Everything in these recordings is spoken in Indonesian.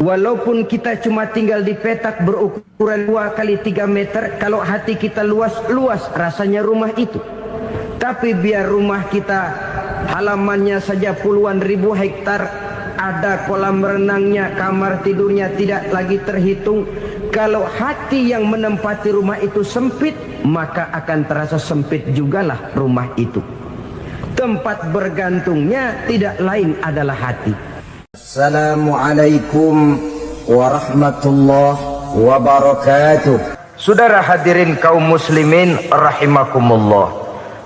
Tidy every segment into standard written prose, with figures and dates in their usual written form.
Walaupun kita cuma tinggal di petak berukuran 2 kali 3 meter, kalau hati kita luas rasanya rumah itu. Tapi biar rumah kita halamannya saja puluhan ribu hektar, ada kolam renangnya, kamar tidurnya tidak lagi terhitung. Kalau hati yang menempati rumah itu sempit, maka akan terasa sempit jugalah rumah itu. Tempat bergantungnya tidak lain adalah hati. Assalamualaikum warahmatullahi wabarakatuh. Saudara hadirin kaum muslimin rahimakumullah.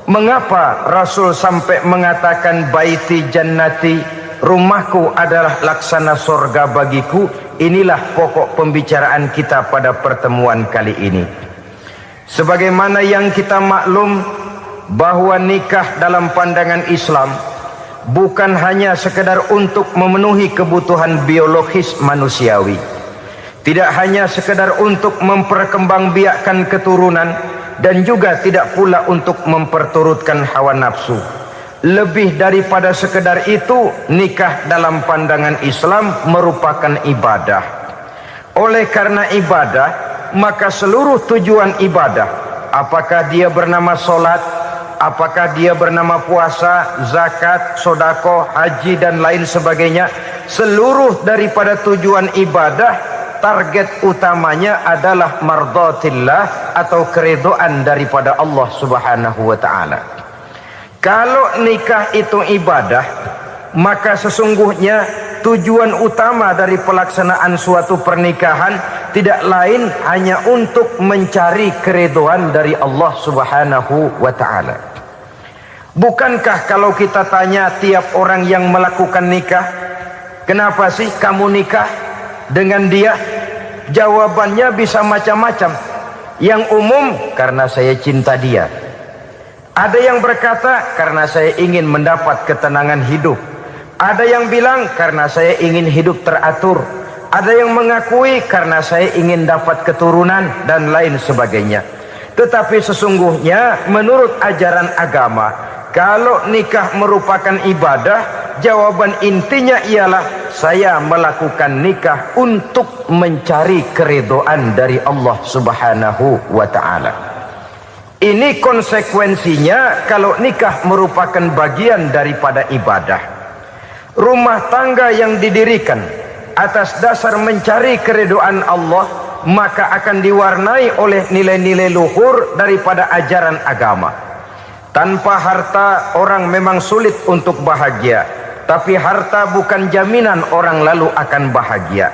Mengapa Rasul sampai mengatakan baiti jannati, rumahku adalah laksana surga bagiku? Inilah pokok pembicaraan kita pada pertemuan kali ini. Sebagaimana yang kita maklum bahwa nikah dalam pandangan Islam bukan hanya sekedar untuk memenuhi kebutuhan biologis manusiawi, tidak hanya sekedar untuk memperkembangbiakkan keturunan, dan juga tidak pula untuk memperturutkan hawa nafsu. Lebih daripada sekedar itu, nikah dalam pandangan Islam merupakan ibadah. Oleh karena ibadah, maka seluruh tujuan ibadah, apakah dia bernama solat, apakah dia bernama puasa, zakat, sodako, haji dan lain sebagainya, seluruh daripada tujuan ibadah, target utamanya adalah mardhatillah atau keridhaan daripada Allah Subhanahu wa taala. Kalau nikah itu ibadah, maka sesungguhnya tujuan utama dari pelaksanaan suatu pernikahan tidak lain hanya untuk mencari keridhaan dari Allah Subhanahu wa taala. Bukankah kalau kita tanya tiap orang yang melakukan nikah, kenapa sih kamu nikah dengan dia? Jawabannya bisa macam-macam. Yang umum, karena saya cinta dia. Ada yang berkata, karena saya ingin mendapat ketenangan hidup. Ada yang bilang, karena saya ingin hidup teratur. Ada yang mengakui, karena saya ingin dapat keturunan dan lain sebagainya. Tetapi sesungguhnya menurut ajaran agama, kalau nikah merupakan ibadah, jawaban intinya ialah saya melakukan nikah untuk mencari keridhaan dari Allah Subhanahu wa taala. Ini konsekuensinya kalau nikah merupakan bagian daripada ibadah. Rumah tangga yang didirikan atas dasar mencari keridhaan Allah, maka akan diwarnai oleh nilai-nilai luhur daripada ajaran agama. Tanpa harta orang memang sulit untuk bahagia, tapi harta bukan jaminan orang lalu akan bahagia.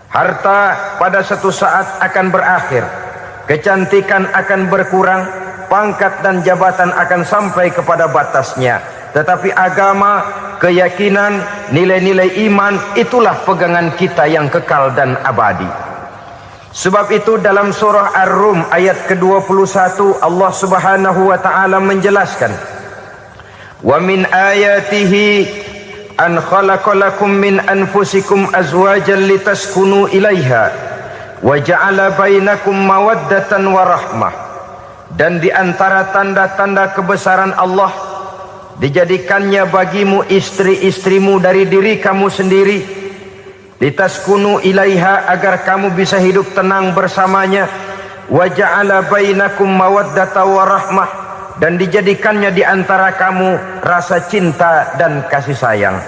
Harta pada suatu saat akan berakhir, kecantikan akan berkurang, pangkat dan jabatan akan sampai kepada batasnya. Tetapi agama, keyakinan, nilai-nilai iman, itulah pegangan kita yang kekal dan abadi. Sebab itu dalam surah Ar-Rum ayat ke-21 Allah Subhanahu wa taala menjelaskan, "Wa min ayatihi an khalaqalakum min anfusikum azwajan litaskunu ilaiha wa ja'ala bainakum mawaddatan wa rahmah." Dan di antara tanda-tanda kebesaran Allah, dijadikannya bagimu istri-istrimu dari diri kamu sendiri, litaskunu ilaiha, agar kamu bisa hidup tenang bersamanya, wa ja'ala bainakum mawaddatan wa rahmah, dan dijadikannya di antara kamu rasa cinta dan kasih sayang.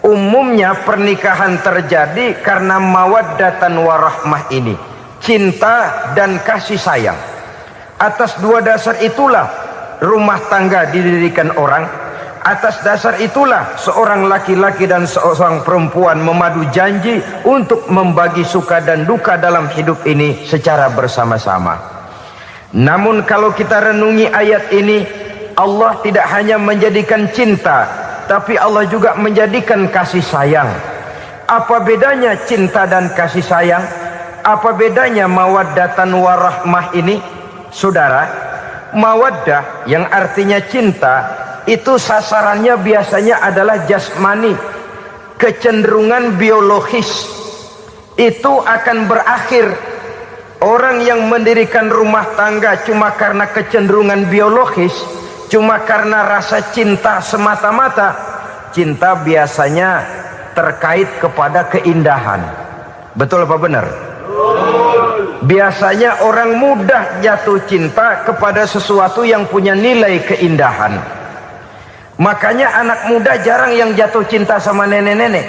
Umumnya pernikahan terjadi karena mawaddatan warahmah ini, cinta dan kasih sayang. Atas dua dasar itulah rumah tangga didirikan orang. Atas dasar itulah seorang laki-laki dan seorang perempuan memadu janji untuk membagi suka dan duka dalam hidup ini secara bersama-sama. Namun kalau kita renungi ayat ini, Allah tidak hanya menjadikan cinta, tapi Allah juga menjadikan kasih sayang. Apa bedanya cinta dan kasih sayang? Apa bedanya mawaddatan warahmah ini? Saudara, mawaddah yang artinya cinta, itu sasarannya biasanya adalah jasmani, kecenderungan biologis. Itu akan berakhir. Orang yang mendirikan rumah tangga cuma karena kecenderungan biologis, cuma karena rasa cinta semata-mata, cinta biasanya terkait kepada keindahan. Betul apa benar? Biasanya orang mudah jatuh cinta kepada sesuatu yang punya nilai keindahan. Makanya anak muda jarang yang jatuh cinta sama nenek-nenek.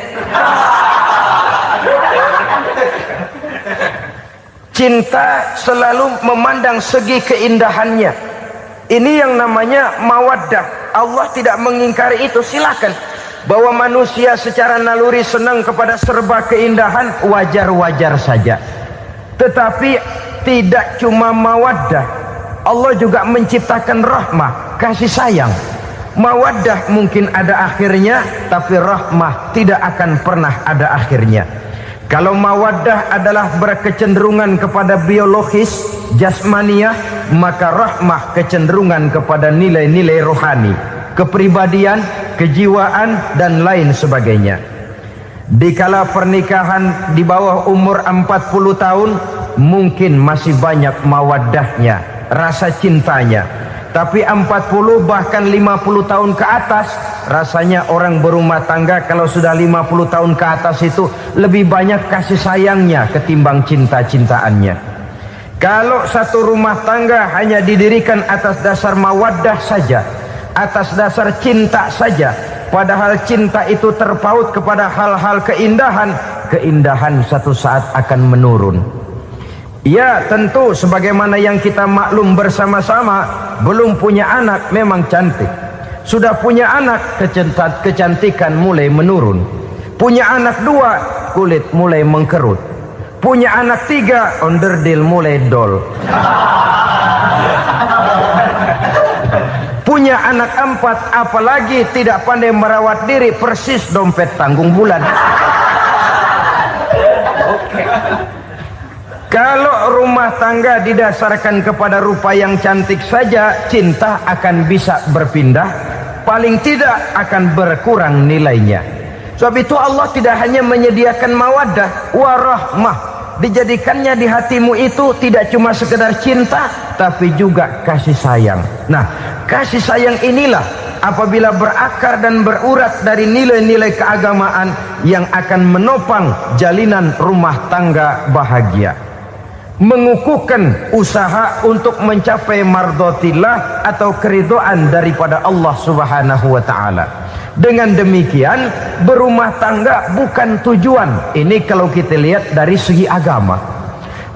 Cinta selalu memandang segi keindahannya. Ini yang namanya mawaddah. Allah tidak mengingkari itu, silakan. Bahwa manusia secara naluri senang kepada serba keindahan, wajar-wajar saja. Tetapi tidak cuma mawaddah, Allah juga menciptakan rahmah, kasih sayang. Mawaddah mungkin ada akhirnya, tapi rahmah tidak akan pernah ada akhirnya. Kalau mawaddah adalah berkecenderungan kepada biologis, jasmaniah, maka rahmah kecenderungan kepada nilai-nilai rohani, kepribadian, kejiwaan, dan lain sebagainya. Dikala pernikahan di bawah umur 40 tahun, mungkin masih banyak mawaddahnya, rasa cintanya. Tapi 40 bahkan 50 tahun ke atas, rasanya orang berumah tangga kalau sudah 50 tahun ke atas itu lebih banyak kasih sayangnya ketimbang cinta-cintaannya. Kalau satu rumah tangga hanya didirikan atas dasar mawaddah saja, atas dasar cinta saja, padahal cinta itu terpaut kepada hal-hal keindahan, keindahan satu saat akan menurun. Ya, tentu sebagaimana yang kita maklum bersama-sama, belum punya anak memang cantik. Sudah punya anak, kecantikan mulai menurun. Punya anak 2, kulit mulai mengkerut. Punya anak 3, onderdil mulai dol. Punya anak 4, apalagi tidak pandai merawat diri, persis dompet tanggung bulan. Kalau rumah tangga didasarkan kepada rupa yang cantik saja, cinta akan bisa berpindah, paling tidak akan berkurang nilainya. Sebab itu Allah tidak hanya menyediakan mawaddah, warahmah, dijadikannya di hatimu itu tidak cuma sekedar cinta, tapi juga kasih sayang. Nah, kasih sayang inilah apabila berakar dan berurat dari nilai-nilai keagamaan yang akan menopang jalinan rumah tangga bahagia, mengukuhkan usaha untuk mencapai mardhatillah atau keridhaan daripada Allah Subhanahu wa taala. Dengan demikian, berumah tangga bukan tujuan. Ini kalau kita lihat dari segi agama.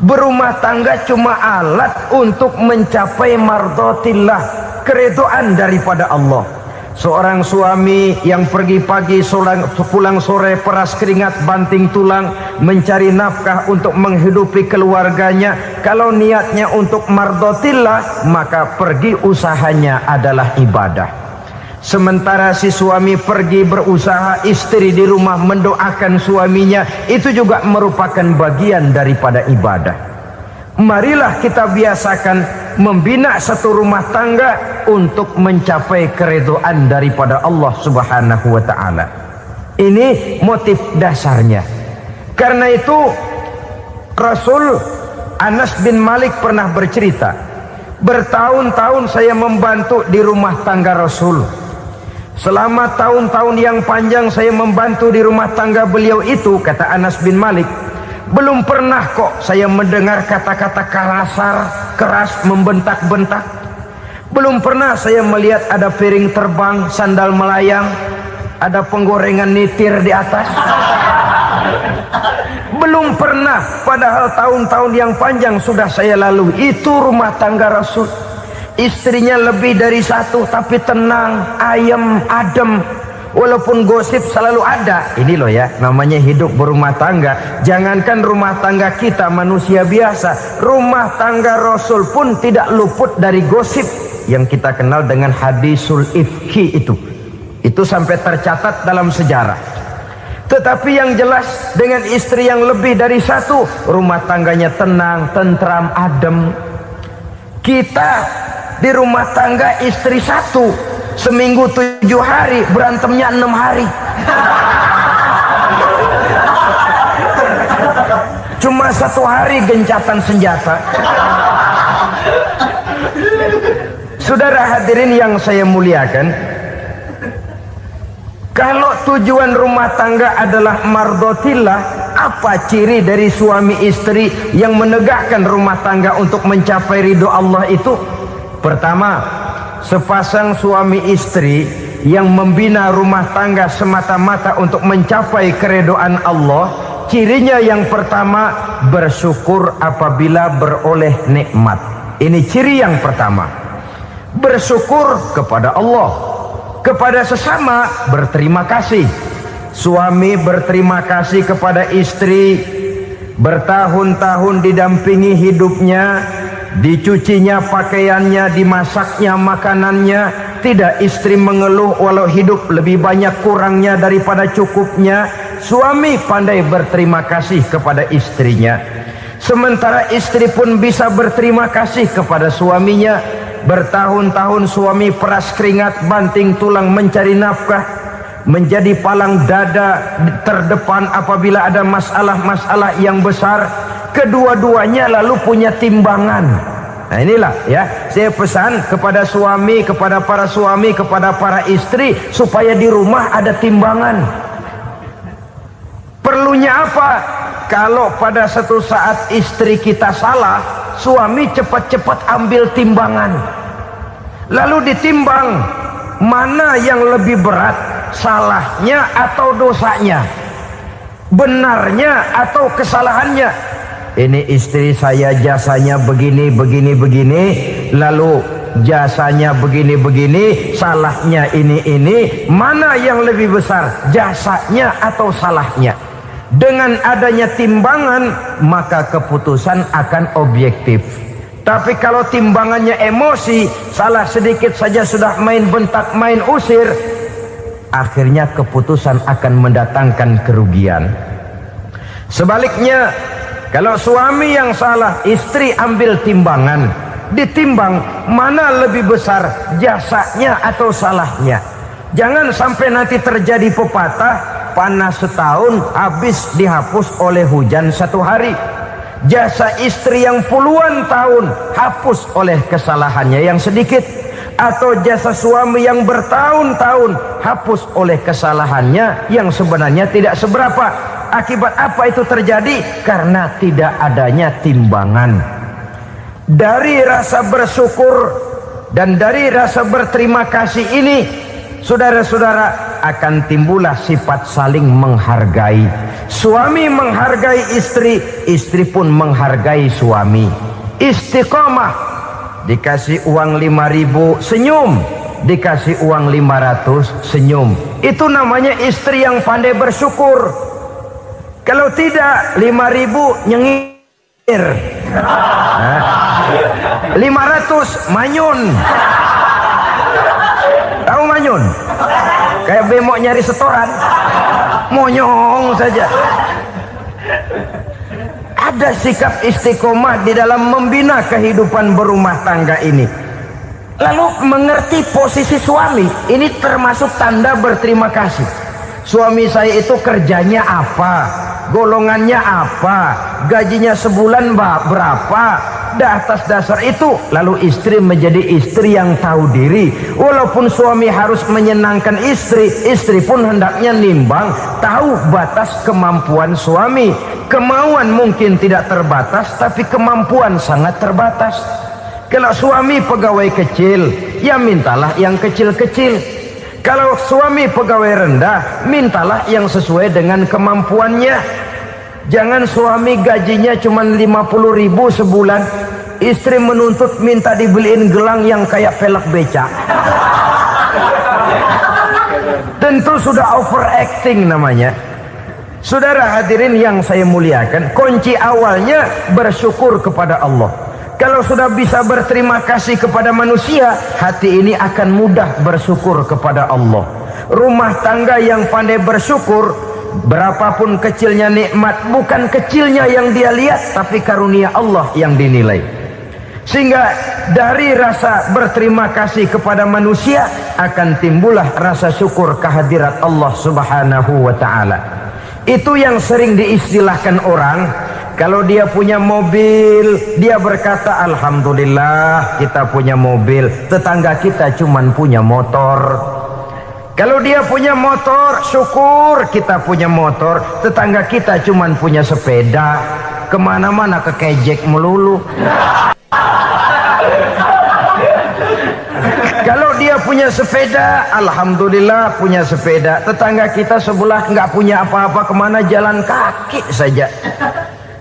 Berumah tangga cuma alat untuk mencapai mardhatillah, keridhaan daripada Allah. Seorang suami yang pergi pagi pulang sore peras keringat banting tulang mencari nafkah untuk menghidupi keluarganya, kalau niatnya untuk mardhatillah, maka pergi usahanya adalah ibadah. Sementara si suami pergi berusaha, istri di rumah mendoakan suaminya, itu juga merupakan bagian daripada ibadah. Marilah kita biasakan membina satu rumah tangga untuk mencapai keridhaan daripada Allah Subhanahu wa taala. Ini motif dasarnya. Karena itu Rasul Anas bin Malik pernah bercerita, bertahun-tahun saya membantu di rumah tangga Rasul. Selama tahun-tahun yang panjang saya membantu di rumah tangga beliau itu, kata Anas bin Malik, belum pernah kok saya mendengar kata-kata kasar, keras, membentak-bentak. Belum pernah saya melihat ada piring terbang, sandal melayang, ada penggorengan nitir di atas. Belum pernah, padahal tahun-tahun yang panjang sudah saya lalui. Itu rumah tangga Rasul. Istrinya lebih dari satu, tapi tenang, ayem, adem. Walaupun gosip selalu ada. Ini loh ya, namanya hidup berumah tangga. Jangankan rumah tangga kita manusia biasa, rumah tangga Rasul pun tidak luput dari gosip yang kita kenal dengan hadisul ifki itu. Itu sampai tercatat dalam sejarah. Tetapi yang jelas, dengan istri yang lebih dari satu, rumah tangganya tenang, tentram, adem. Kita di rumah tangga istri satu, seminggu 7 hari, berantemnya 6 hari. Cuma 1 hari gencatan senjata. Saudara hadirin yang saya muliakan, Kalau tujuan rumah tangga adalah mardotillah, apa ciri dari suami istri yang menegakkan rumah tangga untuk mencapai ridho Allah itu? Pertama, sepasang suami istri yang membina rumah tangga semata-mata untuk mencapai keridhaan Allah, cirinya yang pertama, bersyukur apabila beroleh nikmat. Ini ciri yang pertama. Bersyukur kepada Allah. Kepada sesama berterima kasih. Suami berterima kasih kepada istri, bertahun-tahun didampingi hidupnya, dicucinya pakaiannya, dimasaknya makanannya. Tidak istri mengeluh walau hidup lebih banyak kurangnya daripada cukupnya. Suami pandai berterima kasih kepada istrinya. Sementara istri pun bisa berterima kasih kepada suaminya. Bertahun-tahun suami peras keringat, banting tulang mencari nafkah, menjadi palang dada terdepan apabila ada masalah-masalah yang besar. Kedua-duanya lalu punya timbangan. Nah inilah ya, saya pesan kepada suami, kepada para suami, kepada para istri, supaya di rumah ada timbangan. Perlunya apa? Kalau pada satu saat istri kita salah, suami cepat-cepat ambil timbangan, lalu ditimbang mana yang lebih berat, salahnya atau dosanya, benarnya atau kesalahannya. Ini istri saya jasanya begini, lalu jasanya begini, salahnya ini, mana yang lebih besar, jasanya atau salahnya? Dengan adanya timbangan, maka keputusan akan objektif. Tapi kalau timbangannya emosi, salah sedikit saja sudah main bentak, main usir, akhirnya keputusan akan mendatangkan kerugian. Sebaliknya, kalau suami yang salah, istri ambil timbangan, ditimbang mana lebih besar, jasanya atau salahnya. Jangan sampai nanti terjadi pepatah, panas setahun habis dihapus oleh hujan satu hari. Jasa istri yang puluhan tahun hapus oleh kesalahannya yang sedikit, atau jasa suami yang bertahun-tahun hapus oleh kesalahannya yang sebenarnya tidak seberapa. Akibat apa itu terjadi? Karena tidak adanya timbangan. Dari rasa bersyukur dan dari rasa berterima kasih ini, saudara-saudara, akan timbullah sifat saling menghargai. Suami menghargai istri, istri pun menghargai suami. Istiqomah, dikasih uang 5.000 senyum, dikasih uang 500 senyum. Itu namanya istri yang pandai bersyukur. Kalau tidak, 5.000 nyengir, 500 manyun. Tahu manyun? Kayak bemok nyari setoran, monyong saja. Ada sikap istiqomah di dalam membina kehidupan berumah tangga ini. Lalu mengerti posisi suami, ini termasuk tanda berterima kasih. Suami saya itu kerjanya apa, golongannya apa, gajinya sebulan berapa. Atas dasar itu, lalu istri menjadi istri yang tahu diri. Walaupun suami harus menyenangkan istri, istri pun hendaknya nimbang, tahu batas kemampuan suami. Kemauan mungkin tidak terbatas, tapi kemampuan sangat terbatas. Kalau suami pegawai kecil, ya mintalah yang kecil-kecil. Kalau suami pegawai rendah, mintalah yang sesuai dengan kemampuannya. Jangan suami gajinya cuma 50.000 sebulan, istri menuntut minta dibeliin gelang yang kayak pelek becak. Tentu sudah overacting namanya. Saudara hadirin yang saya muliakan, kunci awalnya bersyukur kepada Allah. Kalau sudah bisa berterima kasih kepada manusia, hati ini akan mudah bersyukur kepada Allah. Rumah tangga yang pandai bersyukur, berapapun kecilnya nikmat, bukan kecilnya yang dia lihat, tapi karunia Allah yang dinilai. Sehingga dari rasa berterima kasih kepada manusia akan timbullah rasa syukur kehadirat Allah Subhanahu wa ta'ala. Itu yang sering diistilahkan orang, kalau dia punya mobil, dia berkata alhamdulillah kita punya mobil, tetangga kita cuman punya motor. Kalau dia punya motor, syukur kita punya motor. Tetangga kita cuman punya sepeda, kemana-mana kekejek melulu. Kalau dia punya sepeda, alhamdulillah punya sepeda. Tetangga kita sebelah nggak punya apa-apa, kemana jalan kaki saja.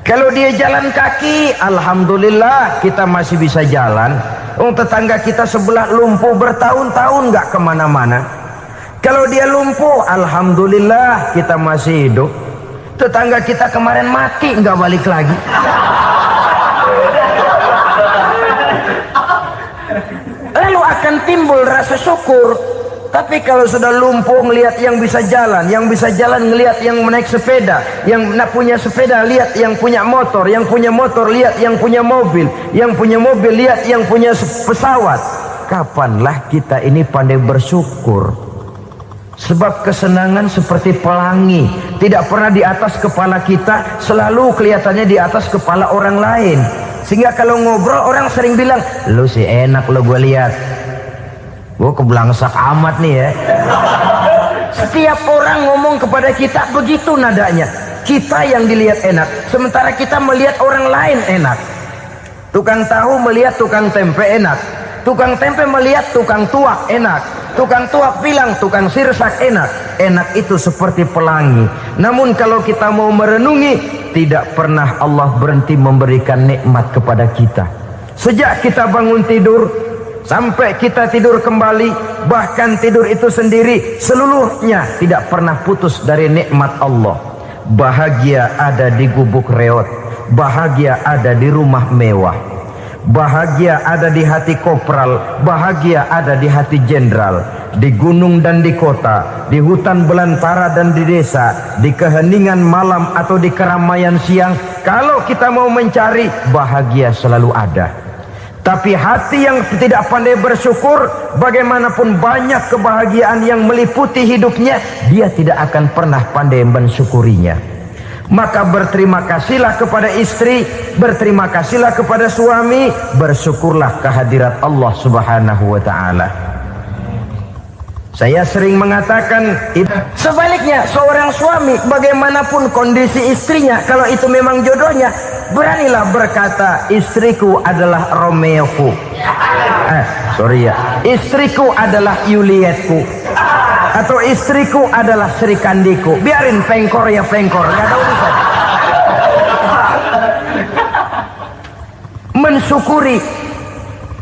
Kalau dia jalan kaki, alhamdulillah kita masih bisa jalan. Tetangga kita sebelah lumpuh bertahun-tahun nggak kemana-mana. Kalau dia lumpuh, alhamdulillah kita masih hidup. Tetangga kita kemarin mati nggak balik lagi. Lalu akan timbul rasa syukur. Tapi kalau sudah lumpuh ngelihat yang bisa jalan ngelihat yang menaik sepeda, yang punya sepeda lihat yang punya motor lihat yang punya mobil lihat yang punya pesawat. Kapanlah kita ini pandai bersyukur? Sebab kesenangan seperti pelangi, tidak pernah di atas kepala kita, selalu kelihatannya di atas kepala orang lain. Sehingga kalau ngobrol orang sering bilang, lu sih enak lo gue lihat. Gue keblangsak amat nih ya. Setiap orang ngomong kepada kita begitu nadanya. Kita yang dilihat enak, sementara kita melihat orang lain enak. Tukang tahu melihat tukang tempe enak, tukang tempe melihat tukang tuak enak, tukang tuak bilang tukang sirsak enak. Enak itu seperti pelangi. Namun kalau kita mau merenungi, tidak pernah Allah berhenti memberikan nikmat kepada kita. Sejak kita bangun tidur sampai kita tidur kembali, bahkan tidur itu sendiri, seluruhnya tidak pernah putus dari nikmat Allah. Bahagia ada di gubuk reot, bahagia ada di rumah mewah, bahagia ada di hati kopral, bahagia ada di hati jenderal, di gunung dan di kota, di hutan belantara dan di desa, di keheningan malam atau di keramaian siang. Kalau kita mau mencari, bahagia selalu ada. Tapi hati yang tidak pandai bersyukur, bagaimanapun banyak kebahagiaan yang meliputi hidupnya, dia tidak akan pernah pandai mensyukurinya. Maka berterima kasihlah kepada istri, berterima kasihlah kepada suami, bersyukurlah kehadirat Allah Subhanahu wa ta'ala. Saya sering mengatakan, sebaliknya seorang suami bagaimanapun kondisi istrinya, kalau itu memang jodohnya, beranilah berkata, istriku adalah Romeoku, istriku adalah Julietku, atau istriku adalah Sri Kandiku. Biarin pengkor ya pengkor, gak ada urusan. Mensyukuri.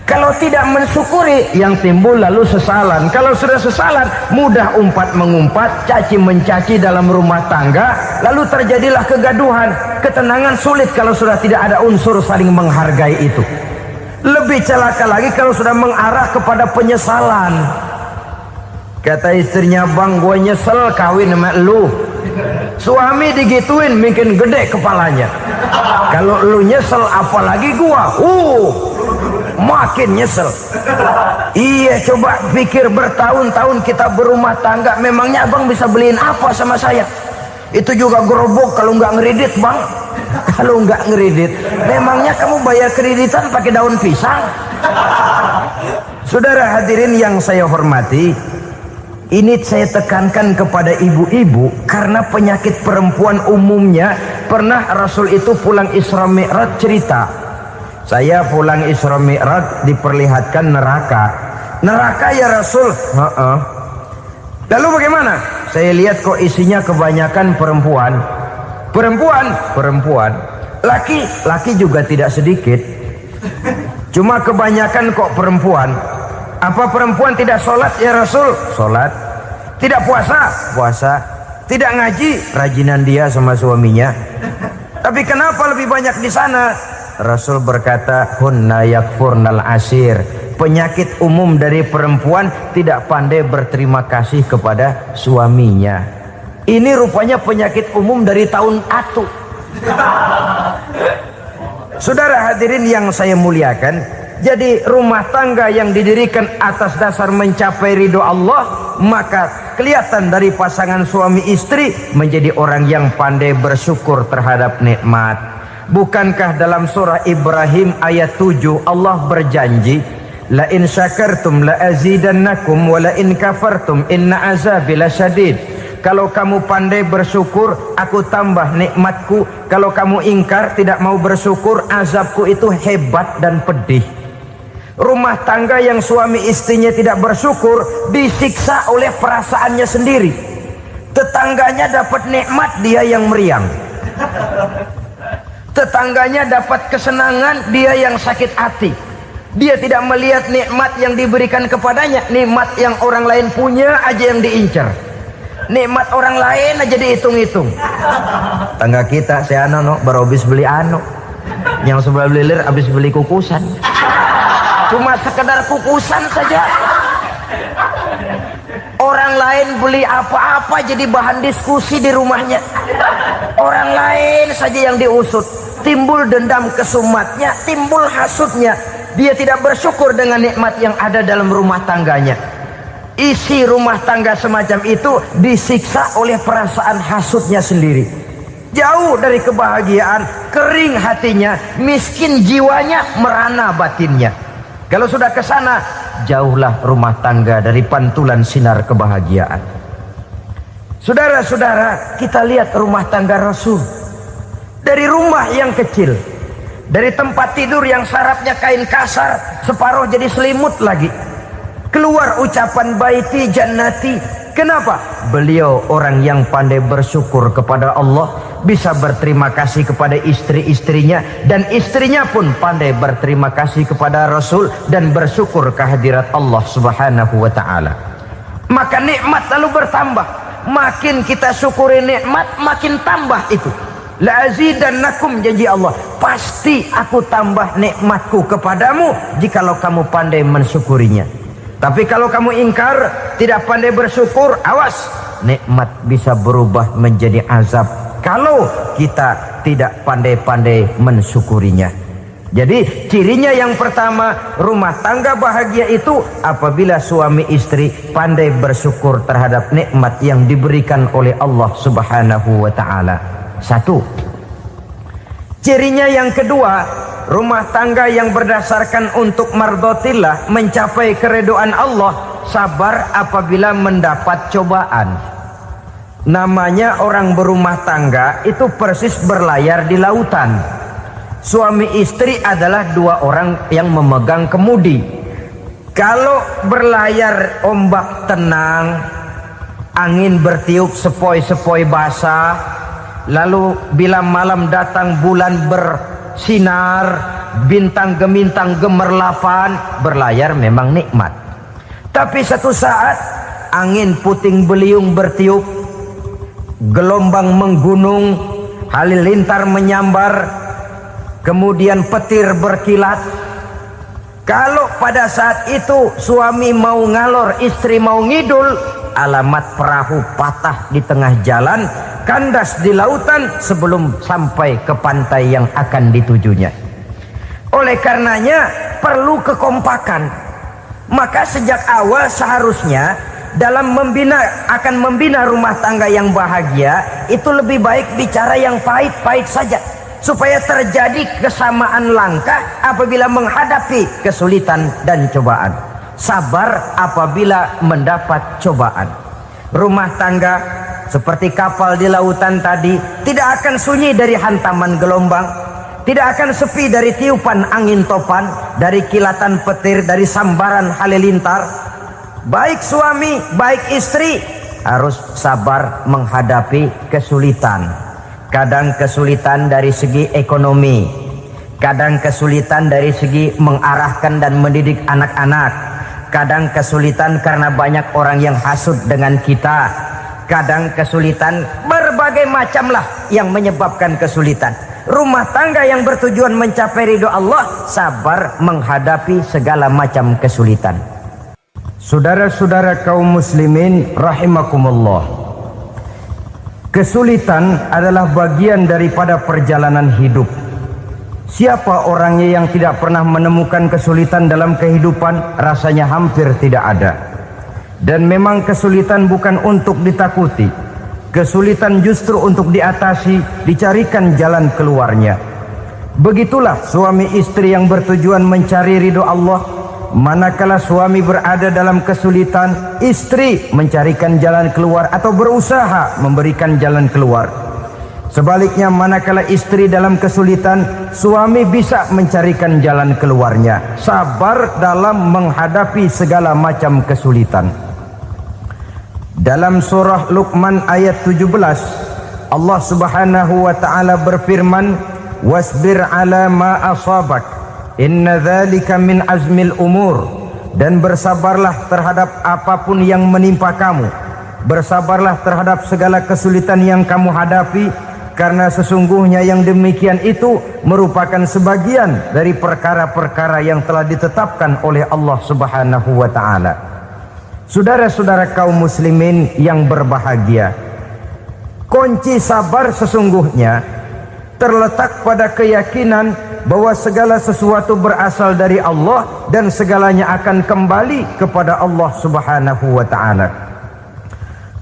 Kalau tidak mensyukuri, yang timbul lalu sesalan. Kalau sudah sesalan, mudah umpat mengumpat, caci mencaci dalam rumah tangga, lalu terjadilah kegaduhan. Ketenangan sulit kalau sudah tidak ada unsur saling menghargai itu. Lebih celaka lagi kalau sudah mengarah kepada penyesalan. Kata istrinya, bang gue nyesel kawin sama lu. Suami digituin mungkin gede kepalanya. Kalau lu nyesel apalagi gua, makin nyesel. Iya, coba pikir bertahun-tahun kita berumah tangga, memangnya abang bisa beliin apa sama saya? Itu juga gerobok kalau nggak ngeridit bang. Kalau nggak ngeridit, memangnya kamu bayar kreditan pakai daun pisang? Saudara hadirin yang saya hormati, ini saya tekankan kepada ibu-ibu karena penyakit perempuan umumnya. Pernah Rasul itu pulang Isra Mi'raj cerita, saya pulang Isra Mi'raj diperlihatkan neraka. Neraka ya Rasul? Lalu bagaimana? Saya lihat kok isinya kebanyakan perempuan. Perempuan. Laki juga tidak sedikit. Cuma kebanyakan kok perempuan. Apa perempuan tidak sholat ya Rasul? Sholat. Tidak puasa? Puasa. Tidak ngaji? Rajinan dia sama suaminya. Tapi kenapa lebih banyak di sana? Rasul berkata, hunna yakfurnal asir. Penyakit umum dari perempuan tidak pandai berterima kasih kepada suaminya. Ini rupanya penyakit umum dari tahun atu. Saudara hadirin yang saya muliakan, jadi rumah tangga yang didirikan atas dasar mencapai ridho Allah, maka kelihatan dari pasangan suami istri menjadi orang yang pandai bersyukur terhadap nikmat. Bukankah dalam surah Ibrahim ayat 7 Allah berjanji, La in syakartum la azidannakum wa la in kafartum inna azabi lasyadid. Kalau kamu pandai bersyukur, aku tambah nikmatku. Kalau kamu ingkar, tidak mau bersyukur, azabku itu hebat dan pedih. Rumah tangga yang suami istrinya tidak bersyukur disiksa oleh perasaannya sendiri. Tetangganya dapat nikmat, dia yang meriang. Tetangganya dapat kesenangan, dia yang sakit hati. Dia tidak melihat nikmat yang diberikan kepadanya. Nikmat yang orang lain punya aja yang diincar. Nikmat orang lain aja dihitung-hitung. Tangga kita, si Ano baru habis beli yang sebelah belilir habis beli kukusan. Cuma sekedar kukusan saja. Orang lain beli apa-apa jadi bahan diskusi di rumahnya. Orang lain saja yang diusut. Timbul dendam kesumatnya, timbul hasutnya. Dia tidak bersyukur dengan nikmat yang ada dalam rumah tangganya. Isi rumah tangga semacam itu disiksa oleh perasaan hasutnya sendiri. Jauh dari kebahagiaan, kering hatinya, miskin jiwanya, merana batinnya. Kalau sudah ke sana, jauhlah rumah tangga dari pantulan sinar kebahagiaan. Saudara-saudara, kita lihat rumah tangga Rasul. Dari rumah yang kecil, dari tempat tidur yang sarapnya kain kasar, separuh jadi selimut lagi, keluar ucapan baiti jannati. Kenapa? Beliau orang yang pandai bersyukur kepada Allah, bisa berterima kasih kepada istri-istrinya, dan istrinya pun pandai berterima kasih kepada Rasul dan bersyukur kehadirat Allah Subhanahu wa ta'ala. Maka nikmat lalu bertambah. Makin kita syukuri nikmat, makin tambah itu. La azidannakum, janji Allah, pasti aku tambah nikmatku kepadamu jikalau kamu pandai mensyukurinya. Tapi kalau kamu ingkar, tidak pandai bersyukur, awas, nikmat bisa berubah menjadi azab kalau kita tidak pandai-pandai mensyukurinya. Jadi cirinya yang pertama, rumah tangga bahagia itu apabila suami istri pandai bersyukur terhadap nikmat yang diberikan oleh Allah Subhanahu wa ta'ala. Satu. Cirinya yang kedua, rumah tangga yang berdasarkan untuk mardhatillah, mencapai keridhaan Allah, sabar apabila mendapat cobaan. Namanya orang berumah tangga itu persis berlayar di lautan. Suami istri adalah dua orang yang memegang kemudi. Kalau berlayar ombak tenang, angin bertiup sepoi-sepoi basah, lalu bila malam datang bulan bersinar, bintang gemintang gemerlapan, berlayar memang nikmat. Tapi satu saat angin puting beliung bertiup, gelombang menggunung, halilintar menyambar, kemudian petir berkilat. Kalau pada saat itu suami mau ngalor, istri mau ngidul, alamat perahu patah di tengah jalan, kandas di lautan sebelum sampai ke pantai yang akan ditujunya. Oleh karenanya perlu kekompakan. Maka sejak awal seharusnya dalam akan membina rumah tangga yang bahagia itu lebih baik bicara yang pahit-pahit saja, supaya terjadi kesamaan langkah apabila menghadapi kesulitan dan cobaan. Sabar apabila mendapat cobaan. Rumah tangga seperti kapal di lautan tadi tidak akan sunyi dari hantaman gelombang, tidak akan sepi dari tiupan angin topan, dari kilatan petir, dari sambaran halilintar. Baik suami, baik istri harus sabar menghadapi kesulitan. Kadang kesulitan dari segi ekonomi, kadang kesulitan dari segi mengarahkan dan mendidik anak-anak, kadang kesulitan karena banyak orang yang hasut dengan kita, kadang kesulitan berbagai macam lah yang menyebabkan kesulitan. Rumah tangga yang bertujuan mencapai ridho Allah, sabar menghadapi segala macam kesulitan. Saudara-saudara kaum muslimin rahimakumullah, kesulitan adalah bagian daripada perjalanan hidup. Siapa orangnya yang tidak pernah menemukan kesulitan dalam kehidupan? Rasanya hampir tidak ada. Dan memang kesulitan bukan untuk ditakuti. Kesulitan justru untuk diatasi, dicarikan jalan keluarnya. Begitulah suami istri yang bertujuan mencari ridho Allah, manakala suami berada dalam kesulitan, istri mencarikan jalan keluar atau berusaha memberikan jalan keluar. Sebaliknya, manakala istri dalam kesulitan, suami bisa mencarikan jalan keluarnya. Sabar dalam menghadapi segala macam kesulitan. Dalam surah Luqman ayat 17, Allah Subhanahu wa taala berfirman, "Wasbir 'ala ma asabak, inna dzalika min azmil umur." Dan bersabarlah terhadap apapun yang menimpa kamu. Bersabarlah terhadap segala kesulitan yang kamu hadapi, karena sesungguhnya yang demikian itu merupakan sebagian dari perkara-perkara yang telah ditetapkan oleh Allah Subhanahu wa taala. Saudara-saudara kaum muslimin yang berbahagia, kunci sabar sesungguhnya terletak pada keyakinan bahwa segala sesuatu berasal dari Allah dan segalanya akan kembali kepada Allah Subhanahu wa taala.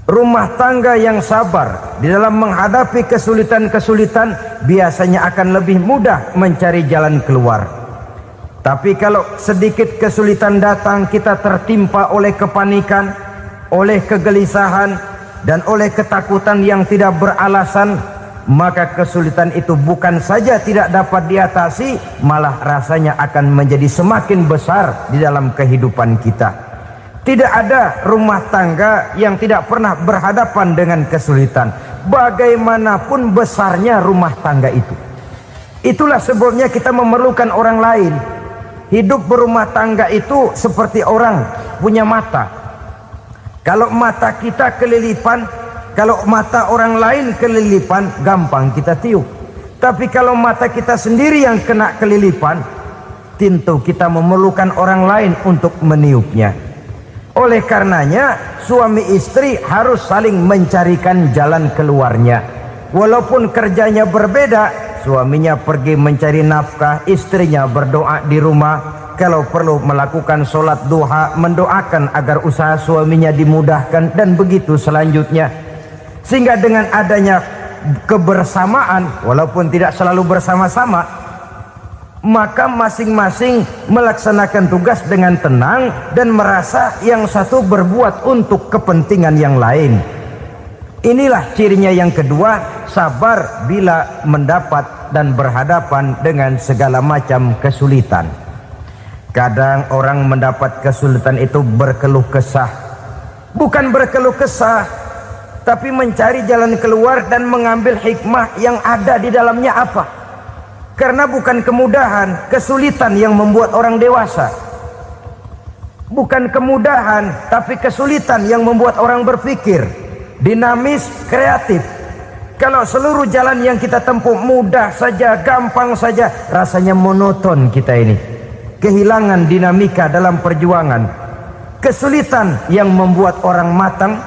Rumah tangga yang sabar di dalam menghadapi kesulitan-kesulitan biasanya akan lebih mudah mencari jalan keluar. Tapi kalau sedikit kesulitan datang, kita tertimpa oleh kepanikan, oleh kegelisahan, dan oleh ketakutan yang tidak beralasan, maka kesulitan itu bukan saja tidak dapat diatasi, malah rasanya akan menjadi semakin besar di dalam kehidupan kita. Tidak ada rumah tangga yang tidak pernah berhadapan dengan kesulitan, bagaimanapun besarnya rumah tangga itu. Itulah sebabnya kita memerlukan orang lain. Hidup berumah tangga itu seperti orang punya mata. Kalau mata kita kelilipan, kalau mata orang lain kelilipan, gampang kita tiup. Tapi kalau mata kita sendiri yang kena kelilipan, tentu kita memerlukan orang lain untuk meniupnya. Oleh karenanya, suami istri harus saling mencarikan jalan keluarnya. Walaupun kerjanya berbeda, suaminya pergi mencari nafkah, istrinya berdoa di rumah. Kalau perlu melakukan sholat duha, mendoakan agar usaha suaminya dimudahkan, dan begitu selanjutnya. Sehingga dengan adanya kebersamaan, walaupun tidak selalu bersama-sama, maka masing-masing melaksanakan tugas dengan tenang dan merasa yang satu berbuat untuk kepentingan yang lain. Inilah cirinya yang kedua, sabar bila mendapat dan berhadapan dengan segala macam kesulitan. Kadang orang mendapat kesulitan itu berkeluh kesah. Bukan berkeluh kesah, tapi mencari jalan keluar dan mengambil hikmah yang ada di dalamnya apa. Karena bukan kemudahan, kesulitan yang membuat orang dewasa. Bukan kemudahan, tapi kesulitan yang membuat orang berpikir dinamis, kreatif. Kalau seluruh jalan yang kita tempuh mudah saja, gampang saja, rasanya monoton kita ini. Kehilangan dinamika dalam perjuangan. Kesulitan yang membuat orang matang,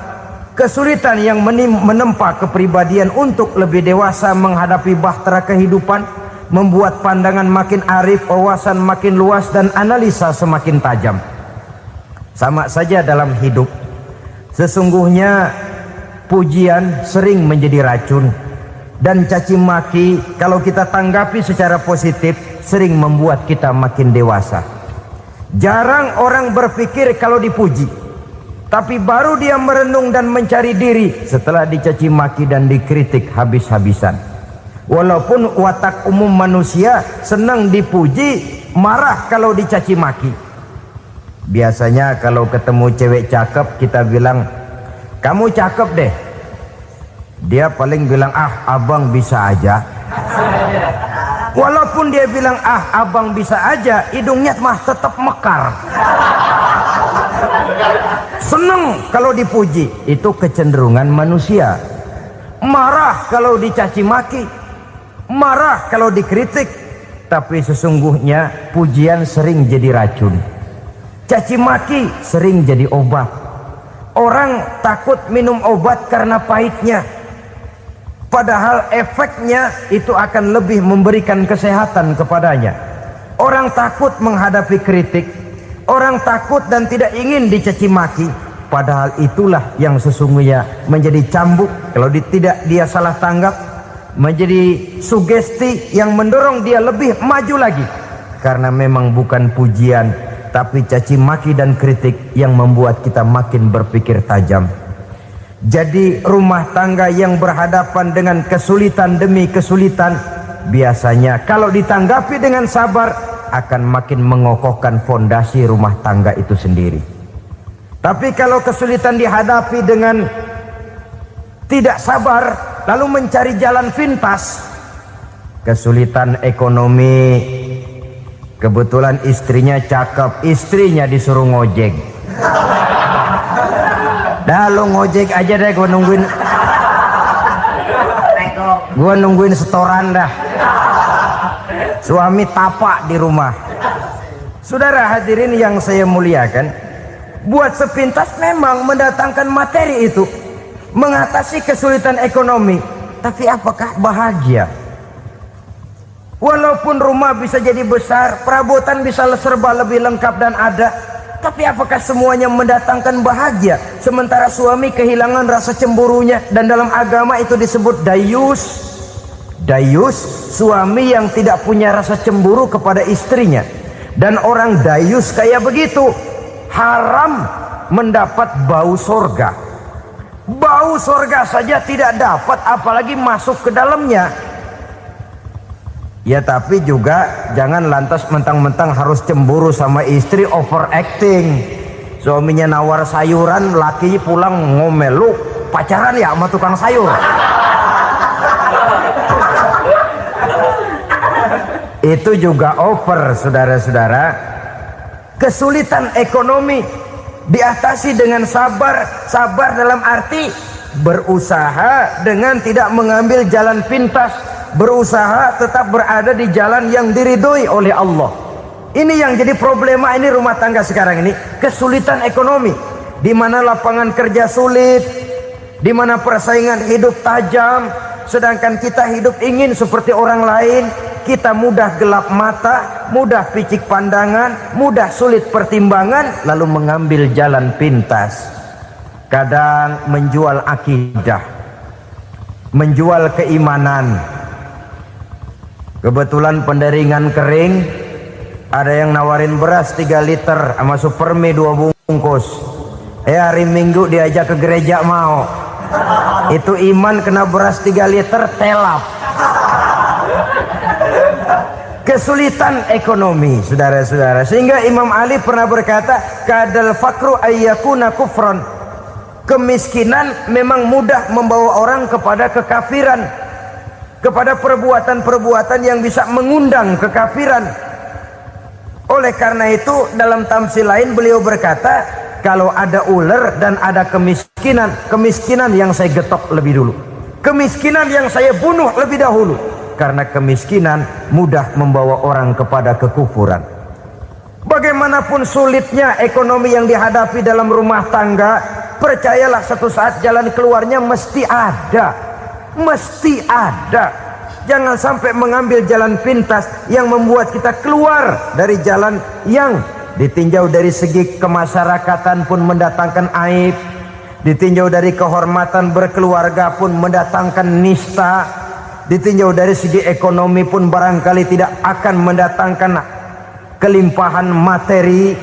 kesulitan yang menempa kepribadian untuk lebih dewasa menghadapi bahtera kehidupan, membuat pandangan makin arif, wawasan makin luas, dan analisa semakin tajam. Sama saja dalam hidup. Sesungguhnya pujian sering menjadi racun, dan caci maki kalau kita tanggapi secara positif sering membuat kita makin dewasa. Jarang orang berpikir kalau dipuji, tapi baru dia merenung dan mencari diri setelah dicaci maki dan dikritik habis-habisan. Walaupun watak umum manusia senang dipuji, marah kalau dicaci maki. Biasanya kalau ketemu cewek cakep, kita bilang, "Kamu cakep deh." Dia paling bilang, "Ah, abang bisa aja." Walaupun dia bilang, "Ah, abang bisa aja," hidungnya mah tetap mekar. Senang kalau dipuji. Itu kecenderungan manusia. Marah kalau dicaci maki, marah kalau dikritik. Tapi sesungguhnya pujian sering jadi racun, caci maki sering jadi obat. Orang takut minum obat karena pahitnya, padahal efeknya itu akan lebih memberikan kesehatan kepadanya. Orang takut menghadapi kritik, orang takut dan tidak ingin dicaci maki, padahal itulah yang sesungguhnya menjadi cambuk kalau tidak dia salah tanggap, menjadi sugesti yang mendorong dia lebih maju lagi. Karena memang bukan pujian, tapi caci maki dan kritik yang membuat kita makin berpikir tajam. Jadi rumah tangga yang berhadapan dengan kesulitan demi kesulitan, biasanya kalau ditanggapi dengan sabar akan makin mengokohkan fondasi rumah tangga itu sendiri. Tapi kalau kesulitan dihadapi dengan tidak sabar lalu mencari jalan pintas, kesulitan ekonomi, kebetulan istrinya cakep, istrinya disuruh ngojek. Dah lu ngojek aja deh, gua nungguin setoran dah. Suami tapak di rumah. Saudara hadirin yang saya muliakan, buat sepintas memang mendatangkan materi itu mengatasi kesulitan ekonomi, tapi apakah bahagia? Walaupun rumah bisa jadi besar, perabotan bisa serba lebih lengkap dan ada, tapi apakah semuanya mendatangkan bahagia? Sementara suami kehilangan rasa cemburunya, dan dalam agama itu disebut dayus. Dayus, suami yang tidak punya rasa cemburu kepada istrinya. Dan orang dayus kayak begitu haram mendapat bau sorga. Bau sorga saja tidak dapat, apalagi masuk ke dalamnya. Ya tapi juga jangan lantas mentang-mentang harus cemburu sama istri, overacting. Suaminya nawar sayuran, laki pulang ngomel, lu pacaran ya sama tukang sayur. Itu juga over, saudara-saudara. Kesulitan ekonomi diatasi dengan sabar. Sabar dalam arti berusaha dengan tidak mengambil jalan pintas, berusaha tetap berada di jalan yang diridhoi oleh Allah. Ini yang jadi problema ini rumah tangga sekarang ini, kesulitan ekonomi, di mana lapangan kerja sulit, di mana persaingan hidup tajam, sedangkan kita hidup ingin seperti orang lain. Kita mudah gelap mata, mudah picik pandangan, mudah sulit pertimbangan, lalu mengambil jalan pintas. Kadang menjual akidah, menjual keimanan. Kebetulan pendaringan kering, ada yang nawarin beras 3 liter sama supermie 2 bungkus. Hari Minggu diajak ke gereja mau. Itu iman kena beras 3 liter telap. Kesulitan ekonomi, saudara-saudara, sehingga Imam Ali pernah berkata, kadal fakru ayyakuna kufron. Kemiskinan memang mudah membawa orang kepada kekafiran, kepada perbuatan-perbuatan yang bisa mengundang kekafiran. Oleh karena itu dalam tamsil lain beliau berkata, kalau ada ular dan ada kemiskinan, kemiskinan yang saya getok lebih dulu, kemiskinan yang saya bunuh lebih dahulu. Karena kemiskinan mudah membawa orang kepada kekufuran. Bagaimanapun sulitnya ekonomi yang dihadapi dalam rumah tangga, percayalah satu saat jalan keluarnya mesti ada. Mesti ada. Jangan sampai mengambil jalan pintas yang membuat kita keluar dari jalan yang ditinjau dari segi kemasyarakatan pun mendatangkan aib, ditinjau dari kehormatan berkeluarga pun mendatangkan nista, ditinjau dari segi ekonomi pun barangkali tidak akan mendatangkan kelimpahan materi.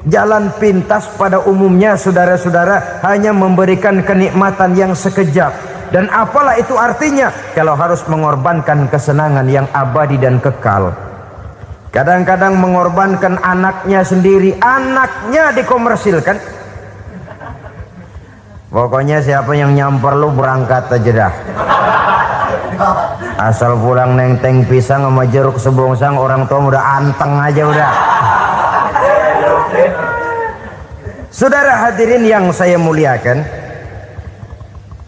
Jalan pintas pada umumnya, saudara-saudara, hanya memberikan kenikmatan yang sekejap. Dan apalah itu artinya kalau harus mengorbankan kesenangan yang abadi dan kekal. Kadang-kadang mengorbankan anaknya sendiri, anaknya dikomersilkan. Pokoknya siapa yang nyamper lu berangkat aja dah. Asal pulang nenteng pisang sama jeruk sebongsang, orang tua udah anteng aja udah. Saudara hadirin yang saya muliakan,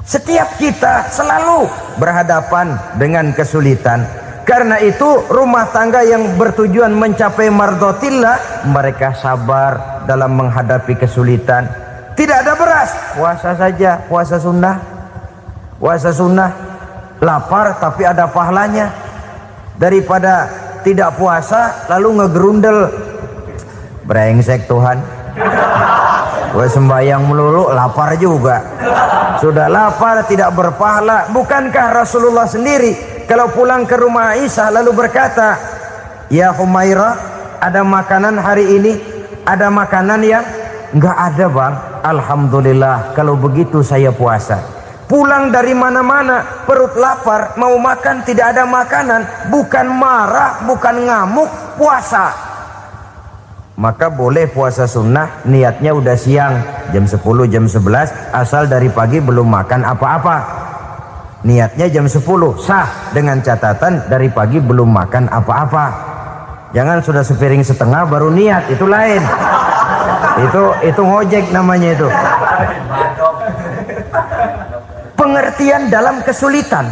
setiap kita selalu berhadapan dengan kesulitan. Karena itu rumah tangga yang bertujuan mencapai mardhatillah, mereka sabar dalam menghadapi kesulitan. Tidak ada beras, puasa saja, puasa sunnah. Puasa sunnah, lapar tapi ada pahalanya, daripada tidak puasa lalu ngegerundel. Brengsek Tuhan, gue sembahyang melulu lapar juga. Sudah lapar tidak berpahala. Bukankah Rasulullah sendiri kalau pulang ke rumah Aisyah lalu berkata, ya Humairah, ada makanan hari ini? ada makanan yang nggak ada bang. Alhamdulillah kalau begitu saya puasa. Pulang dari mana-mana perut lapar mau makan tidak ada makanan, bukan marah, bukan ngamuk, puasa. Maka boleh puasa sunnah, niatnya udah siang jam 10 jam 11, asal dari pagi belum makan apa-apa. Niatnya jam 10 sah, dengan catatan dari pagi belum makan apa-apa. Jangan sudah sepiring setengah baru niat, itu lain. Itu ngojek namanya itu. Pengertian dalam kesulitan.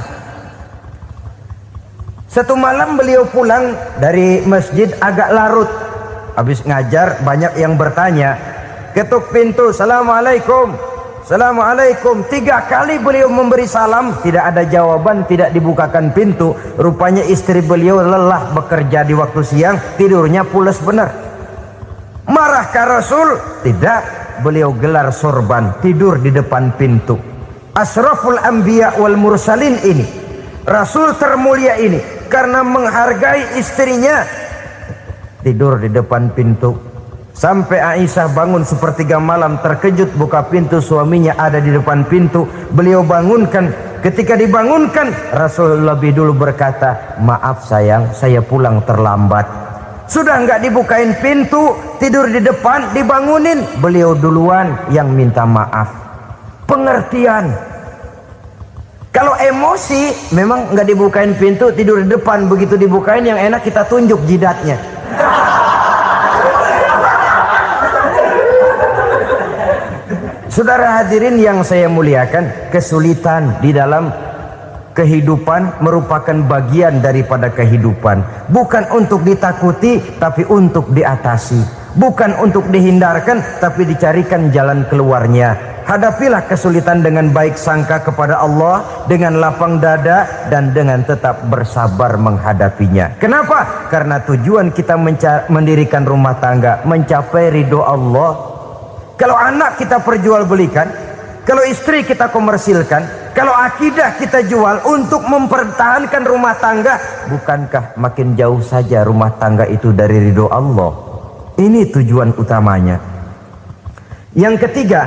Satu malam beliau pulang dari masjid agak larut. Habis ngajar banyak yang bertanya. Ketuk pintu, Assalamualaikum, Assalamualaikum. 3 kali beliau memberi salam, tidak ada jawaban, tidak dibukakan pintu. Rupanya istri beliau lelah bekerja di waktu siang, tidurnya pules benar. Marah ke Rasul? Tidak, beliau gelar sorban, tidur di depan pintu. Asraful anbiya wal mursalin ini, Rasul termulia ini, karena menghargai istrinya, tidur di depan pintu. Sampai Aisyah bangun sepertiga malam, terkejut buka pintu, suaminya ada di depan pintu. Beliau bangunkan. Ketika dibangunkan, Rasul lebih dulu berkata, maaf sayang, saya pulang terlambat. Sudah nggak dibukain pintu, tidur di depan, dibangunin, beliau duluan yang minta maaf. Pengertian. Kalau emosi memang nggak dibukain pintu, tidur di depan, begitu dibukain yang enak kita tunjuk jidatnya. Saudara hadirin yang saya muliakan, kesulitan di dalam kehidupan merupakan bagian daripada kehidupan, bukan untuk ditakuti tapi untuk diatasi, bukan untuk dihindarkan tapi dicarikan jalan keluarnya. Hadapilah kesulitan dengan baik sangka kepada Allah, dengan lapang dada dan dengan tetap bersabar menghadapinya. Kenapa? Karena tujuan kita mendirikan rumah tangga, mencapai ridho Allah. Kalau anak kita perjualbelikan, kalau istri kita komersilkan, kalau akidah kita jual untuk mempertahankan rumah tangga, bukankah makin jauh saja rumah tangga itu dari ridho Allah? Ini tujuan utamanya. Yang ketiga,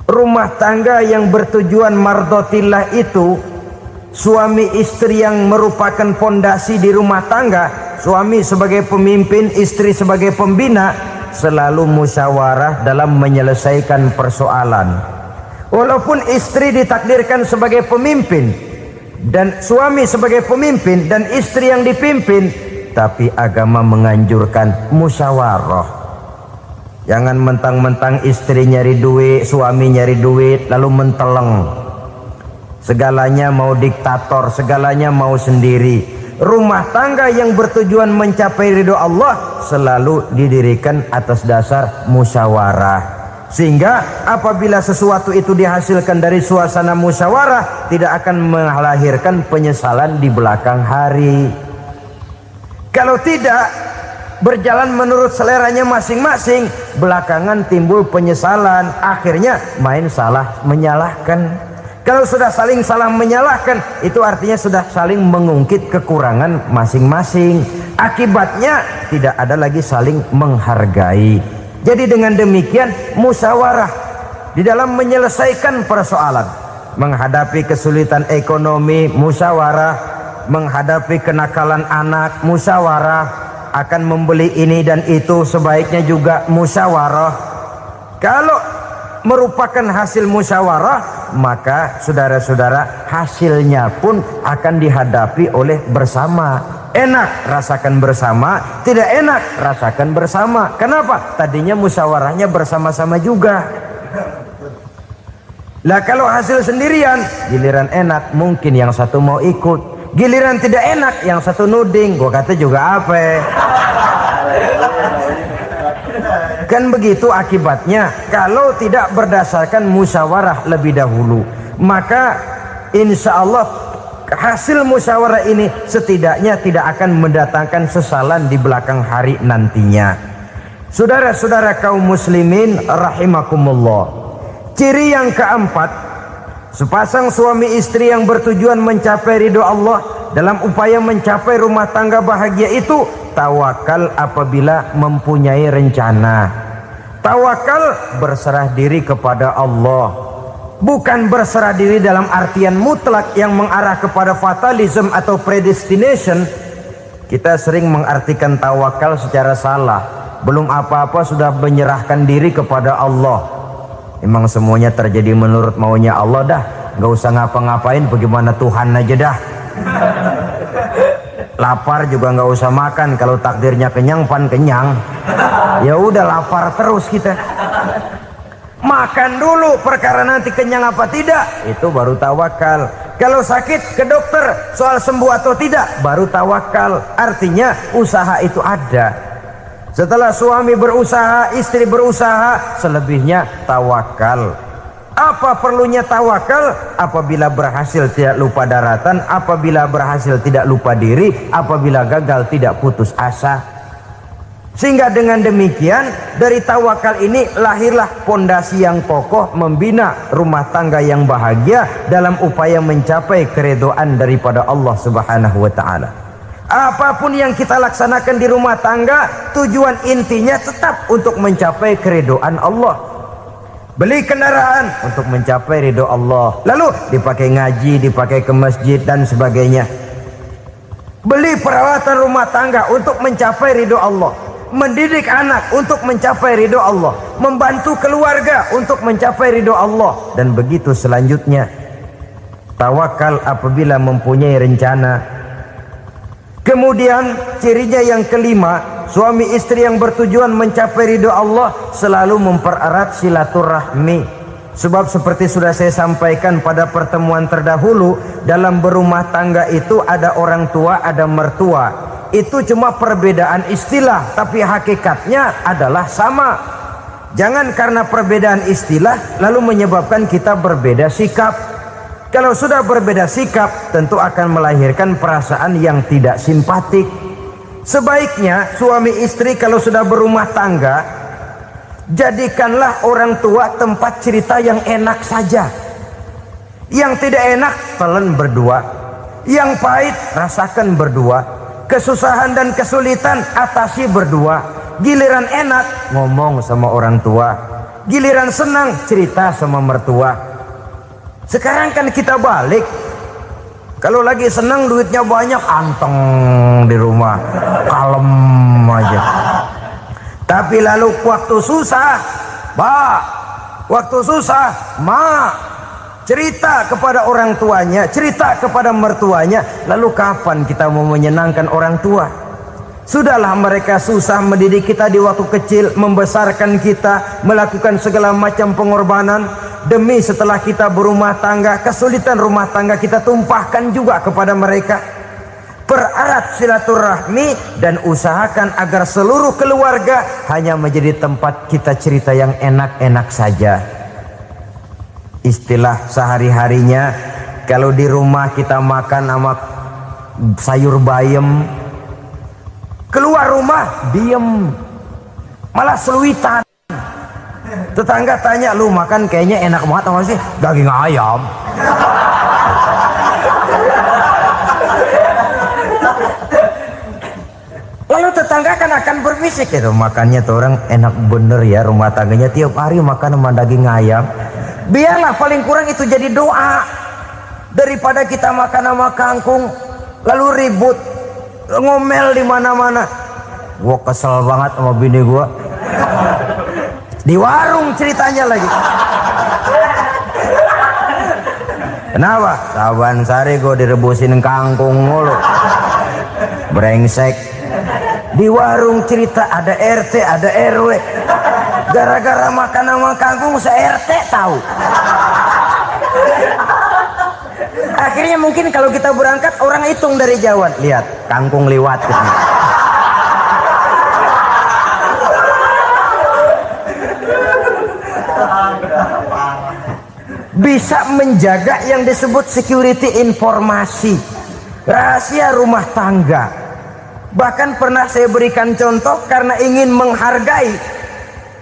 rumah tangga yang bertujuan mardotillah itu, suami istri yang merupakan fondasi di rumah tangga, suami sebagai pemimpin, istri sebagai pembina, selalu musyawarah dalam menyelesaikan persoalan. Walaupun istri ditakdirkan sebagai pemimpin dan suami sebagai pemimpin dan istri yang dipimpin, tapi agama menganjurkan musyawarah. Jangan mentang-mentang istri nyari duit, suami nyari duit, lalu menteleng. Segalanya mau diktator, segalanya mau sendiri. Rumah tangga yang bertujuan mencapai ridho Allah selalu didirikan atas dasar musyawarah. Sehingga apabila sesuatu itu dihasilkan dari suasana musyawarah, tidak akan melahirkan penyesalan di belakang hari. Kalau tidak, berjalan menurut seleranya masing-masing, belakangan timbul penyesalan, akhirnya main salah menyalahkan. Kalau sudah saling salah menyalahkan, itu artinya sudah saling mengungkit kekurangan masing-masing. Akibatnya tidak ada lagi saling menghargai. Jadi dengan demikian musyawarah di dalam menyelesaikan persoalan, menghadapi kesulitan ekonomi musyawarah, menghadapi kenakalan anak musyawarah, akan membeli ini dan itu sebaiknya juga musyawarah. Kalau merupakan hasil musyawarah, maka saudara-saudara hasilnya pun akan dihadapi oleh bersama. Enak rasakan bersama, tidak enak rasakan bersama. Kenapa? Tadinya musyawarahnya bersama-sama juga. Lah kalau hasil sendirian, giliran enak mungkin yang satu mau ikut, giliran tidak enak yang satu nuding, gua kata juga apa. Kan begitu akibatnya kalau tidak berdasarkan musyawarah lebih dahulu. Maka insya Allah hasil musyawarah ini setidaknya tidak akan mendatangkan sesalan di belakang hari nantinya. Saudara-saudara kaum muslimin rahimakumullah, ciri yang keempat, sepasang suami istri yang bertujuan mencapai ridho Allah dalam upaya mencapai rumah tangga bahagia itu tawakal apabila mempunyai rencana. Tawakal berserah diri kepada Allah, bukan berserah diri dalam artian mutlak yang mengarah kepada fatalism atau predestination. Kita sering mengartikan tawakal secara salah. Belum apa-apa sudah menyerahkan diri kepada Allah. Memang semuanya terjadi menurut maunya Allah dah. Gak usah ngapa-ngapain, bagaimana Tuhan aja dah. Lapar juga gak usah makan, kalau takdirnya kenyang pan kenyang. Ya udah lapar terus kita. Makan dulu, perkara nanti kenyang apa tidak, itu baru tawakal. Kalau sakit ke dokter, soal sembuh atau tidak, baru tawakal. Artinya usaha itu ada. Setelah suami berusaha, istri berusaha, selebihnya tawakal. Apa perlunya tawakal? Apabila berhasil tidak lupa daratan, apabila berhasil tidak lupa diri, apabila gagal tidak putus asa. Sehingga dengan demikian dari tawakal ini lahirlah pondasi yang kokoh membina rumah tangga yang bahagia dalam upaya mencapai keridhaan daripada Allah Subhanahu wa taala. Apapun yang kita laksanakan di rumah tangga, tujuan intinya tetap untuk mencapai keridhaan Allah. Beli kendaraan untuk mencapai ridho Allah, lalu dipakai ngaji, dipakai ke masjid dan sebagainya. Beli peralatan rumah tangga untuk mencapai ridho Allah. Mendidik anak untuk mencapai ridho Allah, membantu keluarga untuk mencapai ridho Allah, dan begitu selanjutnya. Tawakal apabila mempunyai rencana. Kemudian cirinya yang kelima, suami istri yang bertujuan mencapai ridho Allah selalu mempererat silaturahmi. Sebab seperti sudah saya sampaikan pada pertemuan terdahulu, dalam berumah tangga itu ada orang tua, ada mertua. Itu cuma perbedaan istilah, tapi hakikatnya adalah sama. Jangan karena perbedaan istilah lalu menyebabkan kita berbeda sikap. Kalau sudah berbeda sikap, tentu akan melahirkan perasaan yang tidak simpatik. Sebaiknya suami istri kalau sudah berumah tangga, jadikanlah orang tua tempat cerita yang enak saja. Yang tidak enak telan berdua, yang pahit rasakan berdua. Kesusahan dan kesulitan atasi berdua. Giliran enak ngomong sama orang tua, giliran senang cerita sama mertua. Sekarang kan kita balik, kalau lagi senang duitnya banyak, anteng di rumah, kalem aja. Tapi lalu waktu susah, waktu susah, cerita kepada orang tuanya, cerita kepada mertuanya. Lalu kapan kita mau menyenangkan orang tua? Sudahlah mereka susah mendidik kita di waktu kecil, membesarkan kita, melakukan segala macam pengorbanan. Demi setelah kita berumah tangga, kesulitan rumah tangga kita tumpahkan juga kepada mereka. Pererat silaturahmi dan usahakan agar seluruh keluarga hanya menjadi tempat kita cerita yang enak-enak saja. Istilah sehari-harinya, kalau di rumah kita makan sama sayur bayam, keluar rumah diem, malah seluitan. Tetangga tanya, lu makan kayaknya enak banget apa sih? Daging ayam. Lalu tetangga kan akan berbisik, itu makannya tuh orang enak bener ya, rumah tangganya tiap hari makan sama daging ayam. Biarlah paling kurang itu jadi doa, daripada kita makan sama kangkung lalu ribut ngomel di mana-mana. Gua kesel banget sama bini gua, di warung ceritanya lagi. Kenapa? Saban sari gua direbusin kangkung mulu, brengsek. Di warung cerita ada RT, ada RW. Gara-gara makan sama kangkung se-RT tahu. Akhirnya mungkin kalau kita berangkat orang hitung dari jauhan, lihat kangkung liwat. Bisa menjaga yang disebut security informasi, rahasia rumah tangga. Bahkan pernah saya berikan contoh karena ingin menghargai.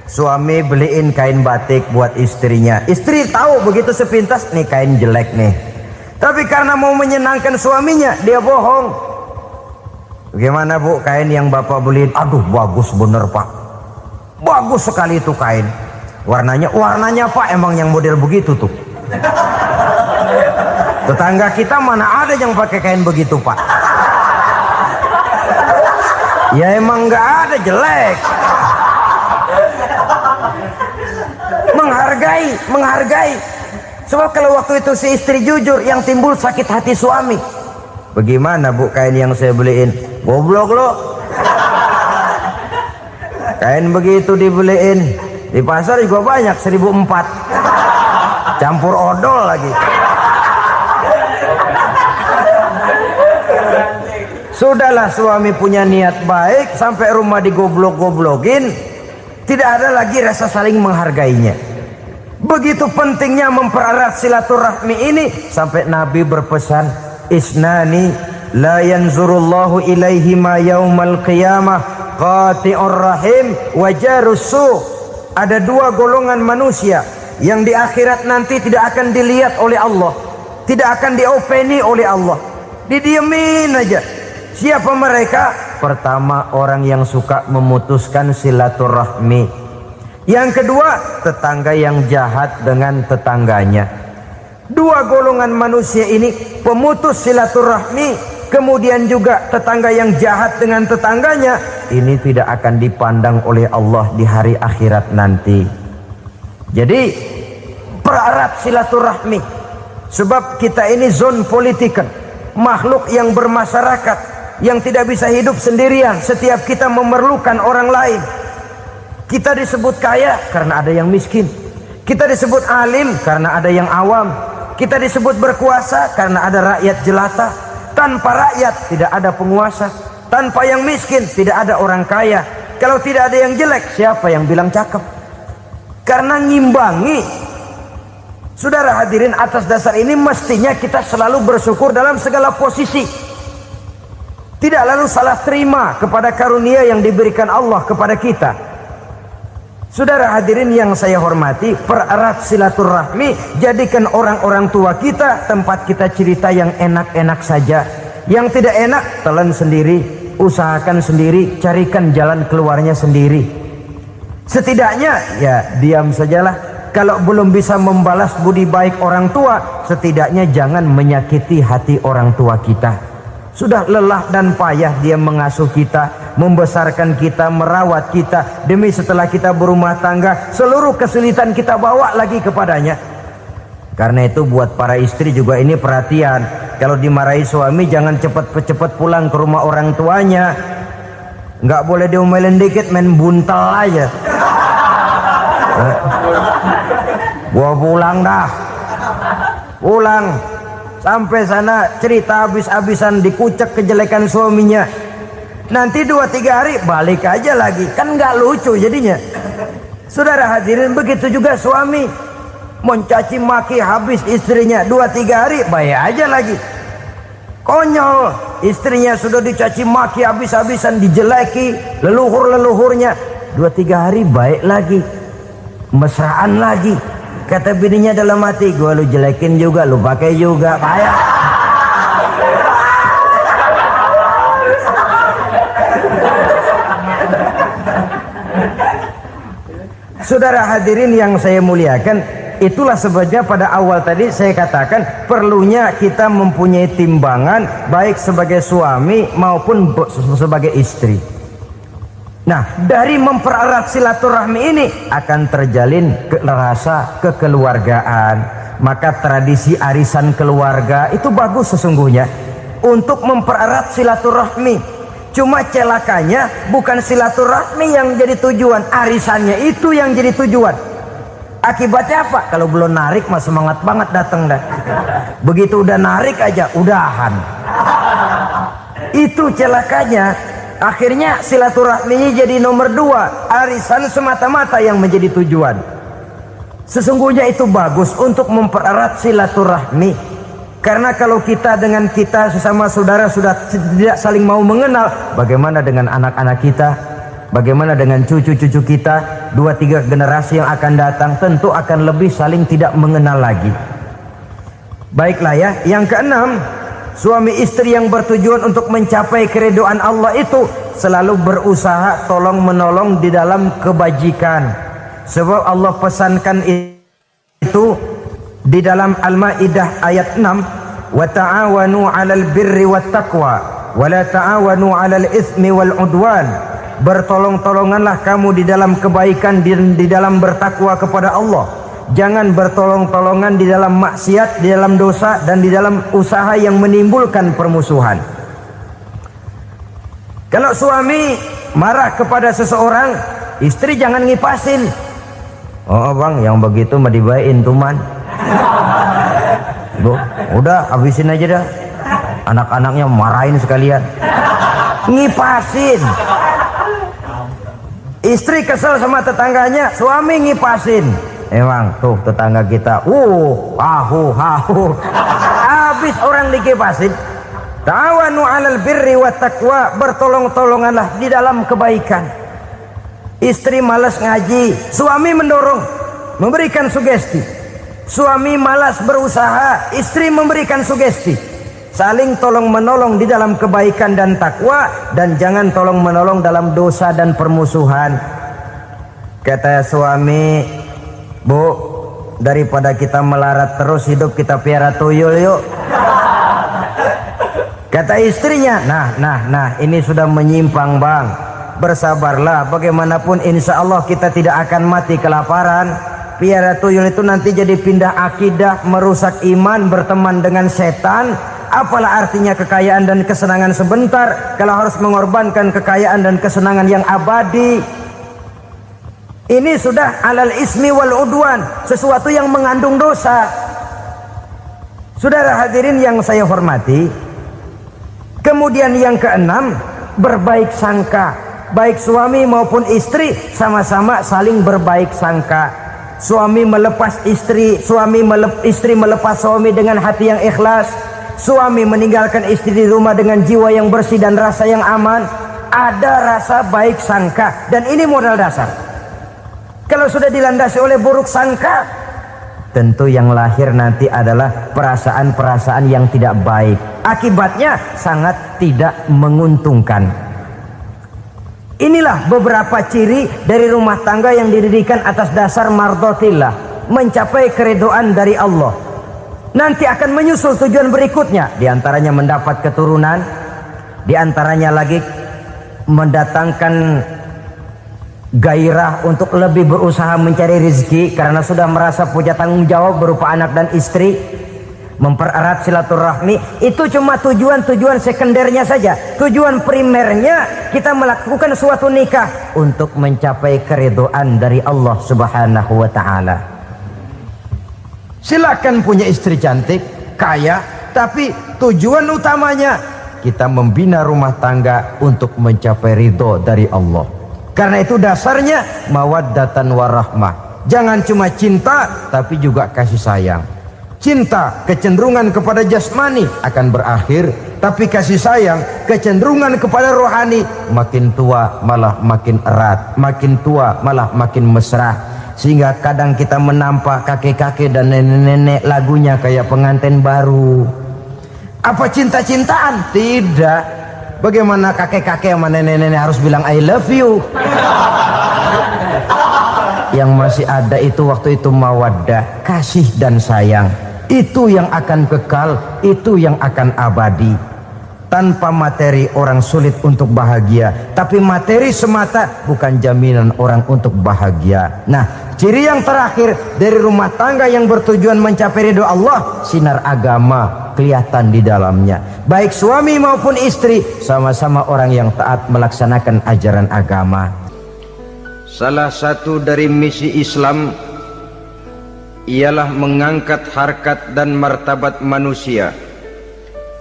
Suami beliin kain batik buat istrinya. Istri tahu begitu sepintas, nih kain jelek nih. Tapi karena mau menyenangkan suaminya, dia bohong. Bagaimana Bu kain yang Bapak beliin? Aduh bagus bener Pak, bagus sekali itu kain. Warnanya Pak emang yang model begitu tuh. Tetangga kita mana ada yang pakai kain begitu Pak? Ya emang nggak ada, jelek. Menghargai. Sebab kalau waktu itu si istri jujur, yang timbul sakit hati suami. Bagaimana Bu kain yang saya beliin? Goblok lo. Kain begitu dibeliin di pasar juga banyak 1.400, campur odol lagi. Sudahlah, suami punya niat baik, sampai rumah digoblok-goblokin, tidak ada lagi rasa saling menghargainya. Begitu pentingnya mempererat silaturahmi ini, sampai Nabi berpesan, isnani la yanzurullahu ilaihima yaumal qiyamah qati'ur rahim wa jarus su. Ada dua golongan manusia yang di akhirat nanti tidak akan dilihat oleh Allah, tidak akan diopeni oleh Allah, didiemin aja. Siapa mereka? Pertama, orang yang suka memutuskan silaturahmi. Yang kedua, tetangga yang jahat dengan tetangganya. Dua golongan manusia ini, pemutus silaturahmi, kemudian juga tetangga yang jahat dengan tetangganya, ini tidak akan dipandang oleh Allah di hari akhirat nanti. Jadi pererat silaturahmi, sebab kita ini zon politikan, makhluk yang bermasyarakat, yang tidak bisa hidup sendirian. Setiap kita memerlukan orang lain. Kita disebut kaya karena ada yang miskin, kita disebut alim karena ada yang awam, kita disebut berkuasa karena ada rakyat jelata. Tanpa rakyat tidak ada penguasa, tanpa yang miskin tidak ada orang kaya. Kalau tidak ada yang jelek, siapa yang bilang cakep? Karena ngimbangi. Saudara hadirin, atas dasar ini mestinya kita selalu bersyukur dalam segala posisi, tidak lalu salah terima kepada karunia yang diberikan Allah kepada kita. Saudara hadirin yang saya hormati, pererat silaturahmi, jadikan orang-orang tua kita tempat kita cerita yang enak-enak saja. Yang tidak enak, telan sendiri, usahakan sendiri, carikan jalan keluarnya sendiri. Setidaknya ya diam sajalah. Kalau belum bisa membalas budi baik orang tua, setidaknya jangan menyakiti hati orang tua kita. Sudah lelah dan payah dia mengasuh kita, membesarkan kita, merawat kita. Demi setelah kita berumah tangga, seluruh kesulitan kita bawa lagi kepadanya. Karena itu buat para istri juga ini perhatian. Kalau dimarahi suami, jangan cepat-cepat pulang ke rumah orang tuanya. Nggak boleh diomelin dikit, main buntal aja. Gua pulang dah. Pulang. Sampai sana cerita habis-habisan, dikucek kejelekan suaminya. Nanti 2-3 hari balik aja lagi. Kan nggak lucu jadinya. Saudara hadirin, begitu juga suami. Mencaci maki habis istrinya, 2-3 hari baik aja lagi. Konyol, istrinya sudah dicaci maki habis-habisan, dijeleki leluhur-leluhurnya, 2-3 hari baik lagi, mesraan lagi. Kata bininya dalam hati, gua lu jelekin juga, lu pakai juga, kayak. Saudara hadirin yang saya muliakan, itulah sebabnya pada awal tadi saya katakan perlunya kita mempunyai timbangan baik sebagai suami maupun sebagai istri. Nah, dari mempererat silaturahmi ini akan terjalin rasa kekeluargaan. Maka tradisi arisan keluarga itu bagus sesungguhnya untuk mempererat silaturahmi. Cuma celakanya bukan silaturahmi yang jadi tujuan, arisannya itu yang jadi tujuan. Akibatnya apa? Kalau belum narik mah semangat banget datang dah. Begitu udah narik aja udahan. Itu celakanya. Akhirnya silaturahminya jadi nomor 2, arisan semata-mata yang menjadi tujuan. Sesungguhnya itu bagus untuk mempererat silaturahmi. Karena kalau kita dengan kita sesama saudara sudah tidak saling mau mengenal, bagaimana dengan anak-anak kita? Bagaimana dengan cucu-cucu kita? 2-3 generasi yang akan datang tentu akan lebih saling tidak mengenal lagi. Baiklah ya, yang keenam, Suami istri yang bertujuan untuk mencapai keridhaan Allah itu selalu berusaha tolong menolong di dalam kebajikan. Sebab Allah pesankan itu di dalam Al-Maidah ayat 6, wa ta'awanu 'alal birri wat taqwa wa la ta'awanu 'alal itsmi wal 'udwan. Bertolong-tolonganlah kamu di dalam kebaikan, di dalam bertakwa kepada Allah. Jangan bertolong-tolongan di dalam maksiat, di dalam dosa, dan di dalam usaha yang menimbulkan permusuhan. Kalau suami marah kepada seseorang, istri jangan ngipasin. Oh bang, yang begitu mah dibayain tuman. Bu, udah habisin aja dah. Anak-anaknya marahin sekalian. Ngipasin. Istri kesel sama tetangganya, suami ngipasin. Emang tuh tetangga kita, hahu. Habis orang dikipasin. Ta'awanu 'alal birri wat taqwa, bertolong-tolonganlah di dalam kebaikan. Istri malas ngaji, suami mendorong, memberikan sugesti. Suami malas berusaha, istri memberikan sugesti. Saling tolong menolong di dalam kebaikan dan takwa, dan jangan tolong menolong dalam dosa dan permusuhan. Kata suami, Bu, daripada kita melarat terus hidup, kita piara tuyul yuk. Kata istrinya, nah ini sudah menyimpang bang. Bersabarlah, bagaimanapun insya Allah kita tidak akan mati kelaparan. Piara tuyul itu nanti jadi pindah akidah, merusak iman, berteman dengan setan. Apalah artinya kekayaan dan kesenangan sebentar kalau harus mengorbankan kekayaan dan kesenangan yang abadi. Ini sudah alal ismi wal udwan, sesuatu yang mengandung dosa. Saudara hadirin yang saya hormati, kemudian yang keenam, berbaik sangka. Baik suami maupun istri sama-sama saling berbaik sangka. Suami melepas istri, istri melepas suami dengan hati yang ikhlas. Suami meninggalkan istri di rumah dengan jiwa yang bersih dan rasa yang aman. Ada rasa baik sangka, dan ini modal dasar. Kalau sudah dilandasi oleh buruk sangka, tentu yang lahir nanti adalah perasaan-perasaan yang tidak baik. Akibatnya sangat tidak menguntungkan. Inilah beberapa ciri dari rumah tangga yang didirikan atas dasar mardhatillah, mencapai keridhaan dari Allah. Nanti akan menyusul tujuan berikutnya, diantaranya mendapat keturunan, diantaranya lagi mendatangkan gairah untuk lebih berusaha mencari rezeki karena sudah merasa punya tanggung jawab berupa anak dan istri. Mempererat silaturahmi itu cuma tujuan-tujuan sekundernya saja. Tujuan primernya kita melakukan suatu nikah untuk mencapai keridhaan dari Allah Subhanahu wa taala. Silakan punya istri cantik, kaya, tapi tujuan utamanya kita membina rumah tangga untuk mencapai ridho dari Allah. Karena itu dasarnya mawaddatan warahmah. Jangan cuma cinta, tapi juga kasih sayang. Cinta, kecenderungan kepada jasmani akan berakhir, tapi kasih sayang, kecenderungan kepada rohani, makin tua malah makin erat, makin tua malah makin mesra. Sehingga kadang kita menampak kakek-kakek dan nenek-nenek lagunya kayak pengantin baru. Apa cinta-cintaan? Tidak. Bagaimana kakek-kakek sama nenek-nenek harus bilang I love you? Yang masih ada itu waktu itu mawaddah, kasih dan sayang. Itu yang akan kekal, itu yang akan abadi. Tanpa materi orang sulit untuk bahagia, tapi materi semata bukan jaminan orang untuk bahagia. Nah, ciri yang terakhir dari rumah tangga yang bertujuan mencapai ridho Allah, sinar agama kelihatan di dalamnya. Baik suami maupun istri sama-sama orang yang taat melaksanakan ajaran agama. Salah satu dari misi Islam ialah mengangkat harkat dan martabat manusia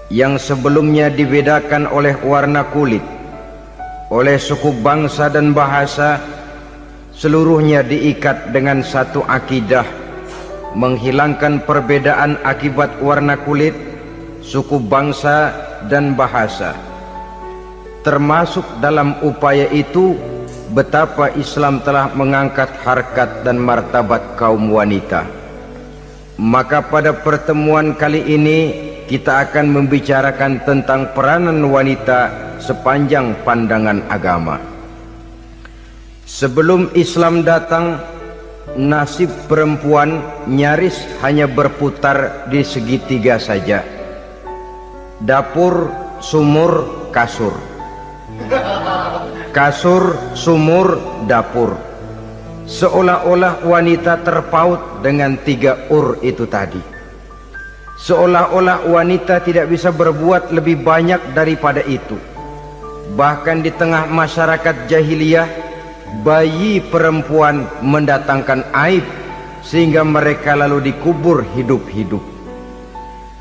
yang sebelumnya dibedakan oleh warna kulit, oleh suku bangsa dan bahasa. Seluruhnya diikat dengan satu akidah, menghilangkan perbedaan akibat warna kulit, suku bangsa dan bahasa. Termasuk dalam upaya itu betapa Islam telah mengangkat harkat dan martabat kaum wanita. Maka pada pertemuan kali ini kita akan membicarakan tentang peranan wanita sepanjang pandangan agama. Sebelum Islam datang, nasib perempuan nyaris hanya berputar di segitiga saja. Dapur, sumur, kasur. Kasur, sumur, dapur. Seolah-olah wanita terpaut dengan 3 itu tadi. Seolah-olah wanita tidak bisa berbuat lebih banyak daripada itu. Bahkan di tengah masyarakat jahiliyah, bayi perempuan mendatangkan aib sehingga mereka lalu dikubur hidup-hidup.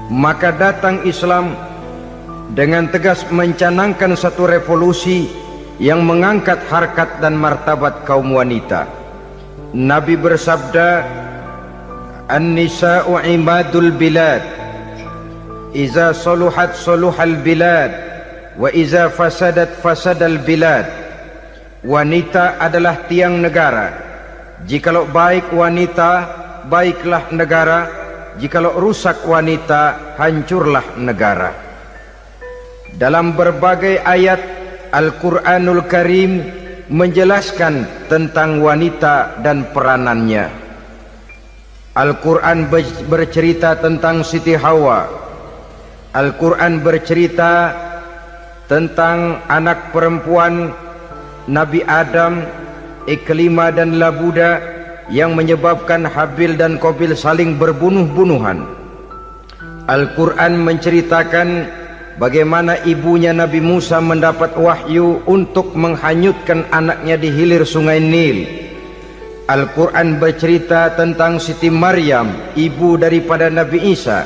Maka datang Islam dengan tegas mencanangkan satu revolusi yang mengangkat harkat dan martabat kaum wanita. Nabi bersabda, "An-nisa'u imadul bilad, iza saluhat saluhal bilad, wa iza fasadat fasadal bilad." Wanita adalah tiang negara. Jikalau baik wanita, baiklah negara. Jikalau rusak wanita, hancurlah negara. Dalam berbagai ayat Al-Quranul Karim menjelaskan tentang wanita dan peranannya. Al-Quran bercerita tentang Siti Hawa. Al-Quran bercerita tentang anak perempuan Nabi Adam, Iklimah dan Labuda, yang menyebabkan Habil dan Qabil saling berbunuh-bunuhan. Al-Quran menceritakan bagaimana ibunya Nabi Musa mendapat wahyu untuk menghanyutkan anaknya di hilir sungai Nil. Al-Quran bercerita tentang Siti Maryam, ibu daripada Nabi Isa.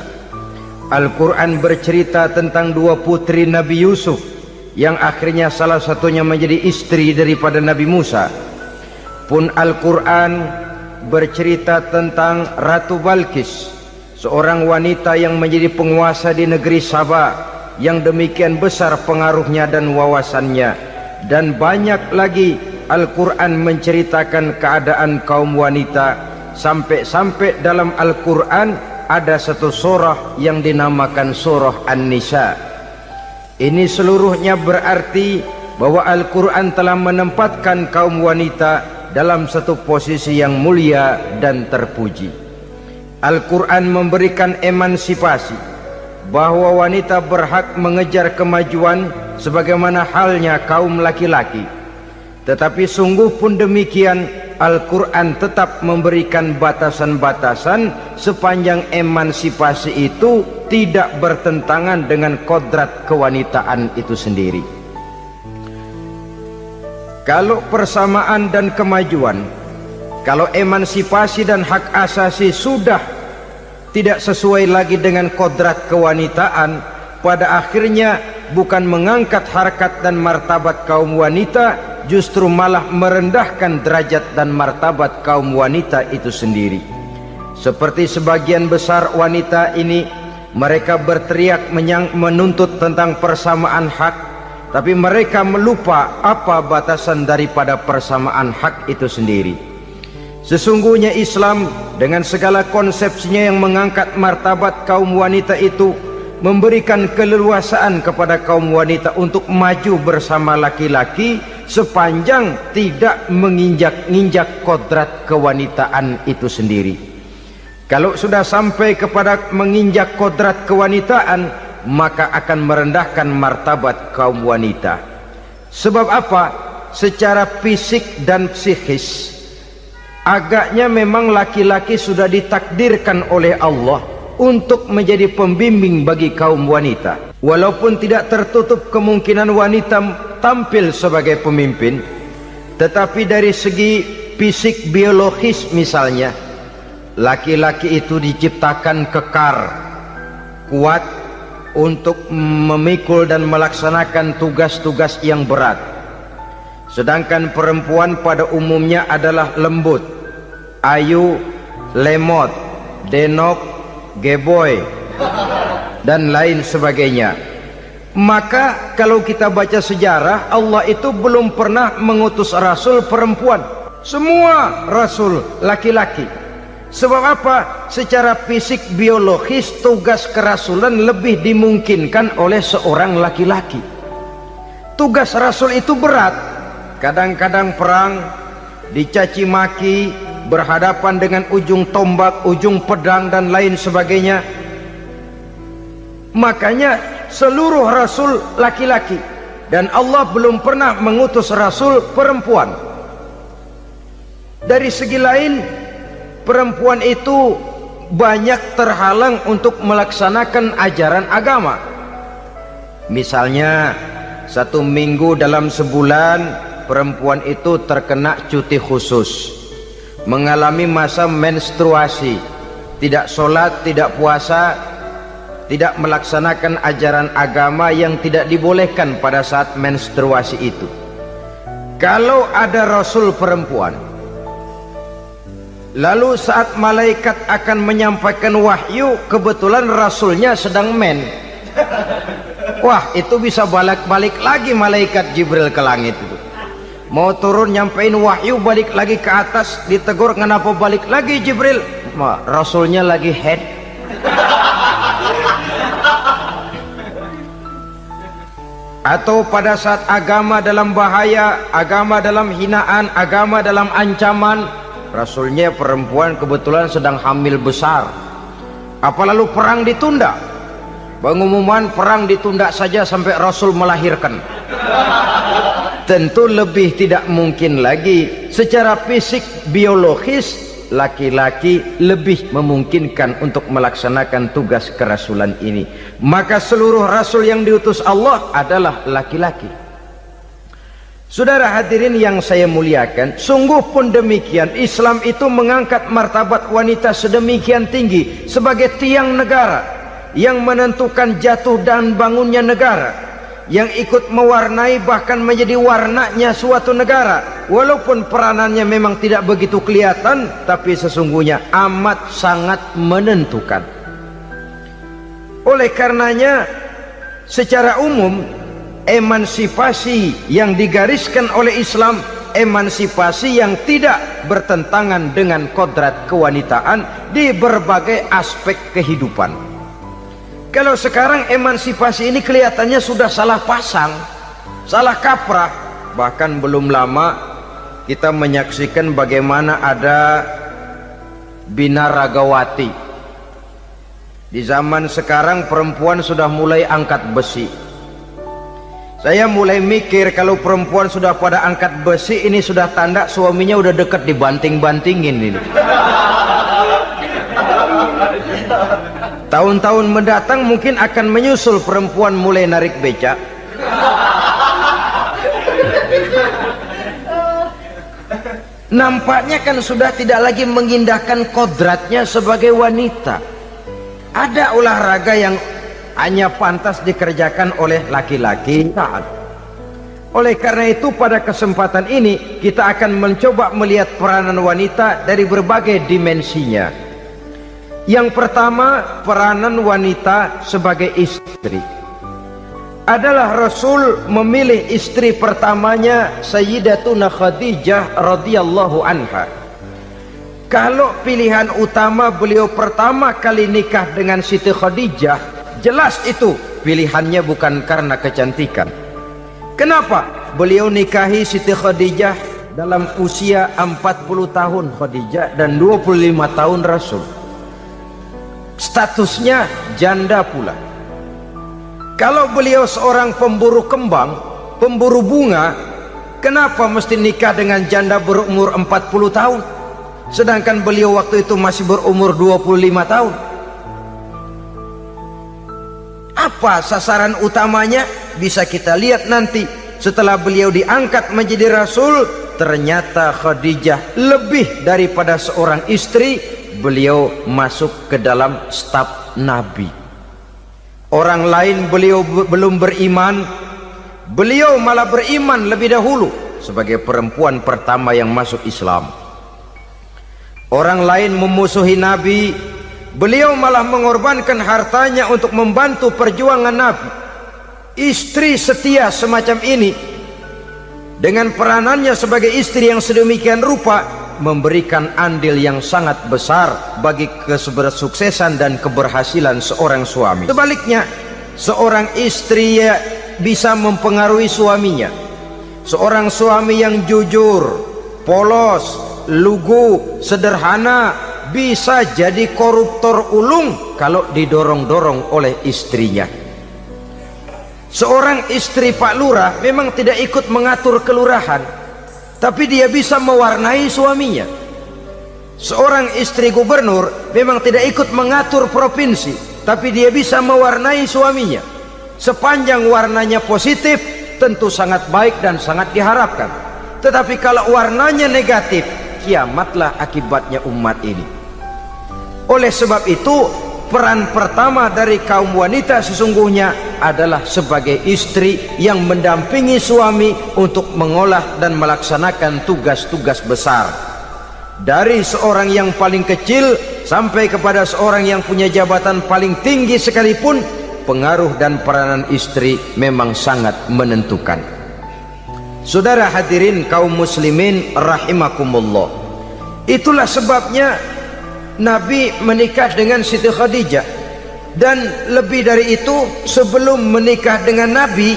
Al-Quran bercerita tentang 2 putri Nabi Yusuf, yang akhirnya salah satunya menjadi istri daripada Nabi Musa. Pun Al-Quran bercerita tentang Ratu Balkis, seorang wanita yang menjadi penguasa di negeri Sabah, yang demikian besar pengaruhnya dan wawasannya. Dan banyak lagi Al-Quran menceritakan keadaan kaum wanita, sampai-sampai dalam Al-Quran ada satu surah yang dinamakan surah An-Nisa. Ini seluruhnya berarti bahwa Al-Quran telah menempatkan kaum wanita dalam satu posisi yang mulia dan terpuji. Al-Quran memberikan emansipasi, bahwa wanita berhak mengejar kemajuan sebagaimana halnya kaum laki-laki. Tetapi sungguh pun demikian, Al-Quran tetap memberikan batasan-batasan sepanjang emansipasi itu tidak bertentangan dengan kodrat kewanitaan itu sendiri. Kalau persamaan dan kemajuan, kalau emansipasi dan hak asasi sudah tidak sesuai lagi dengan kodrat kewanitaan, pada akhirnya bukan mengangkat harkat dan martabat kaum wanita, justru malah merendahkan derajat dan martabat kaum wanita itu sendiri. Seperti sebagian besar wanita ini, mereka berteriak menuntut tentang persamaan hak, tapi mereka melupa apa batasan daripada persamaan hak itu sendiri. Sesungguhnya Islam dengan segala konsepsinya yang mengangkat martabat kaum wanita itu memberikan keleluasaan kepada kaum wanita untuk maju bersama laki-laki sepanjang tidak menginjak-injak kodrat kewanitaan itu sendiri. Kalau sudah sampai kepada menginjak kodrat kewanitaan, maka akan merendahkan martabat kaum wanita. Sebab apa? Secara fisik dan psikis, agaknya memang laki-laki sudah ditakdirkan oleh Allah untuk menjadi pembimbing bagi kaum wanita. Walaupun tidak tertutup kemungkinan wanita tampil sebagai pemimpin, tetapi dari segi fisik biologis misalnya, laki-laki itu diciptakan kekar, kuat untuk memikul dan melaksanakan tugas-tugas yang berat. Sedangkan perempuan pada umumnya adalah lembut, ayu, lemot, denok, geboy, dan lain sebagainya. Maka kalau kita baca sejarah, Allah itu belum pernah mengutus rasul perempuan. Semua rasul laki-laki. Sebab apa? Secara fisik biologis tugas kerasulan lebih dimungkinkan oleh seorang laki-laki. Tugas rasul itu berat. Kadang-kadang perang, dicaci maki, berhadapan dengan ujung tombak, ujung pedang dan lain sebagainya. Makanya seluruh rasul laki-laki, dan Allah belum pernah mengutus rasul perempuan. Dari segi lain, perempuan itu banyak terhalang untuk melaksanakan ajaran agama. Misalnya 1 minggu dalam sebulan perempuan itu terkena cuti khusus, mengalami masa menstruasi, tidak sholat, tidak puasa, tidak melaksanakan ajaran agama yang tidak dibolehkan pada saat menstruasi itu. Kalau ada rasul perempuan, lalu saat malaikat akan menyampaikan wahyu, kebetulan rasulnya sedang wah, itu bisa balik lagi malaikat Jibril ke langit itu. Mau turun nyampein wahyu, balik lagi ke atas, ditegur, kenapa balik lagi Jibril? Rasulnya lagi head. Atau pada saat agama dalam bahaya, agama dalam hinaan, agama dalam ancaman, rasulnya perempuan kebetulan sedang hamil besar. Apa lalu perang ditunda? Pengumuman perang ditunda saja sampai rasul melahirkan. Tentu lebih tidak mungkin lagi. Secara fisik biologis laki-laki lebih memungkinkan untuk melaksanakan tugas kerasulan ini. Maka seluruh rasul yang diutus Allah adalah laki-laki. Saudara hadirin yang saya muliakan, sungguh pun demikian, Islam itu mengangkat martabat wanita sedemikian tinggi sebagai tiang negara yang menentukan jatuh dan bangunnya negara, yang ikut mewarnai bahkan menjadi warnanya suatu negara. Walaupun peranannya memang tidak begitu kelihatan, tapi sesungguhnya amat sangat menentukan. Oleh karenanya secara umum emansipasi yang digariskan oleh Islam, emansipasi yang tidak bertentangan dengan kodrat kewanitaan di berbagai aspek kehidupan. Kalau sekarang emansipasi ini kelihatannya sudah salah pasang, salah kaprah. Bahkan belum lama kita menyaksikan bagaimana ada binaragawati. Di zaman sekarang perempuan sudah mulai angkat besi. Saya mulai mikir kalau perempuan sudah pada angkat besi, ini sudah tanda suaminya udah deket dibanting-bantingin ini. Tahun-tahun mendatang mungkin akan menyusul perempuan mulai narik becak. Nampaknya kan sudah tidak lagi mengindahkan kodratnya sebagai wanita. Ada olahraga yang hanya pantas dikerjakan oleh laki-laki. Oleh karena itu pada kesempatan ini kita akan mencoba melihat peranan wanita dari berbagai dimensinya. Yang pertama, peranan wanita sebagai istri. Adalah Rasul memilih istri pertamanya Sayyidatuna Khadijah radhiyallahu anha. Kalau pilihan utama beliau pertama kali nikah dengan Siti Khadijah, jelas itu pilihannya bukan karena kecantikan. Kenapa? Beliau nikahi Siti Khadijah dalam usia 40 tahun Khadijah dan 25 tahun Rasul. Statusnya janda pula. Kalau beliau seorang pemburu kembang, pemburu bunga, kenapa mesti nikah dengan janda berumur 40 tahun? Sedangkan beliau waktu itu masih berumur 25 tahun. Apa sasaran utamanya? Bisa kita lihat nanti. Setelah beliau diangkat menjadi Rasul, ternyata Khadijah lebih daripada seorang istri, beliau masuk ke dalam staf Nabi. Orang lain beliau belum beriman, beliau malah beriman lebih dahulu sebagai perempuan pertama yang masuk Islam. Orang lain memusuhi Nabi, beliau malah mengorbankan hartanya untuk membantu perjuangan Nabi. Istri setia semacam ini dengan peranannya sebagai istri yang sedemikian rupa, memberikan andil yang sangat besar bagi kesuksesan dan keberhasilan seorang suami. Sebaliknya, seorang istri bisa mempengaruhi suaminya. Seorang suami yang jujur, polos, lugu, sederhana bisa jadi koruptor ulung kalau didorong-dorong oleh istrinya. Seorang istri Pak Lurah memang tidak ikut mengatur kelurahan, tapi dia bisa mewarnai suaminya. Seorang istri gubernur memang tidak ikut mengatur provinsi, tapi dia bisa mewarnai suaminya. Sepanjang warnanya positif, tentu sangat baik dan sangat diharapkan. Tetapi kalau warnanya negatif, kiamatlah akibatnya umat ini. Oleh sebab itu, peran pertama dari kaum wanita sesungguhnya adalah sebagai istri yang mendampingi suami untuk mengolah dan melaksanakan tugas-tugas besar. Dari seorang yang paling kecil sampai kepada seorang yang punya jabatan paling tinggi sekalipun, pengaruh dan peranan istri memang sangat menentukan. Saudara hadirin kaum muslimin rahimakumullah, itulah sebabnya Nabi menikah dengan Siti Khadijah. Dan lebih dari itu, sebelum menikah dengan Nabi,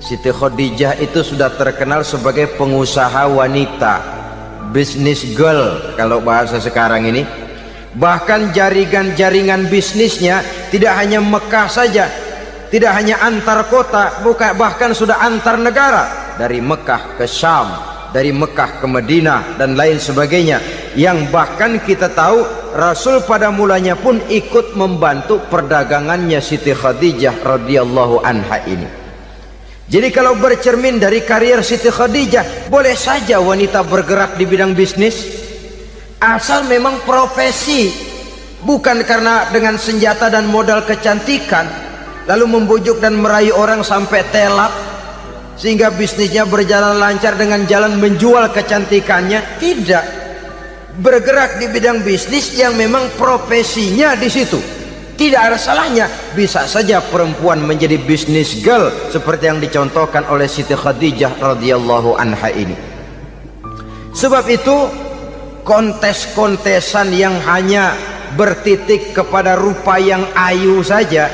Siti Khadijah itu sudah terkenal sebagai pengusaha wanita, business girl kalau bahasa sekarang ini. Bahkan jaringan-jaringan bisnisnya tidak hanya Mekah saja, tidak hanya antar kota, bahkan sudah antar negara, dari Mekah ke Syam, dari Mekah ke Madinah dan lain sebagainya, yang bahkan kita tahu Rasul pada mulanya pun ikut membantu perdagangannya Siti Khadijah radhiyallahu anha ini. Jadi kalau bercermin dari karier Siti Khadijah, boleh saja wanita bergerak di bidang bisnis, asal memang profesi, bukan karena dengan senjata dan modal kecantikan lalu membujuk dan merayu orang sampai telap sehingga bisnisnya berjalan lancar dengan jalan menjual kecantikannya. Tidak, bergerak di bidang bisnis yang memang profesinya di situ. Tidak ada salahnya. Bisa saja perempuan menjadi bisnis girl seperti yang dicontohkan oleh Siti Khadijah radhiyallahu anha ini. Sebab itu, kontes-kontesan yang hanya bertitik kepada rupa yang ayu saja,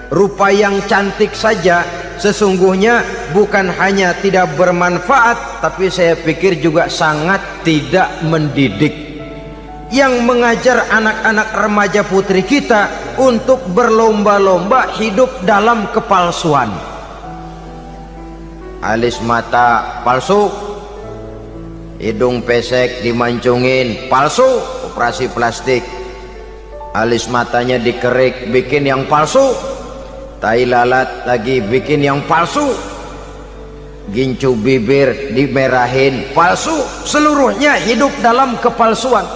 rupa yang cantik saja, sesungguhnya bukan hanya tidak bermanfaat, tapi saya pikir juga sangat tidak mendidik. Yang mengajar anak-anak remaja putri kita untuk berlomba-lomba hidup dalam kepalsuan. Alis mata palsu, hidung pesek dimancungin palsu, operasi plastik. Alis matanya dikerik, bikin yang palsu. Tai lalat lagi bikin yang palsu. Gincu bibir dimerahin, palsu. Seluruhnya hidup dalam kepalsuan.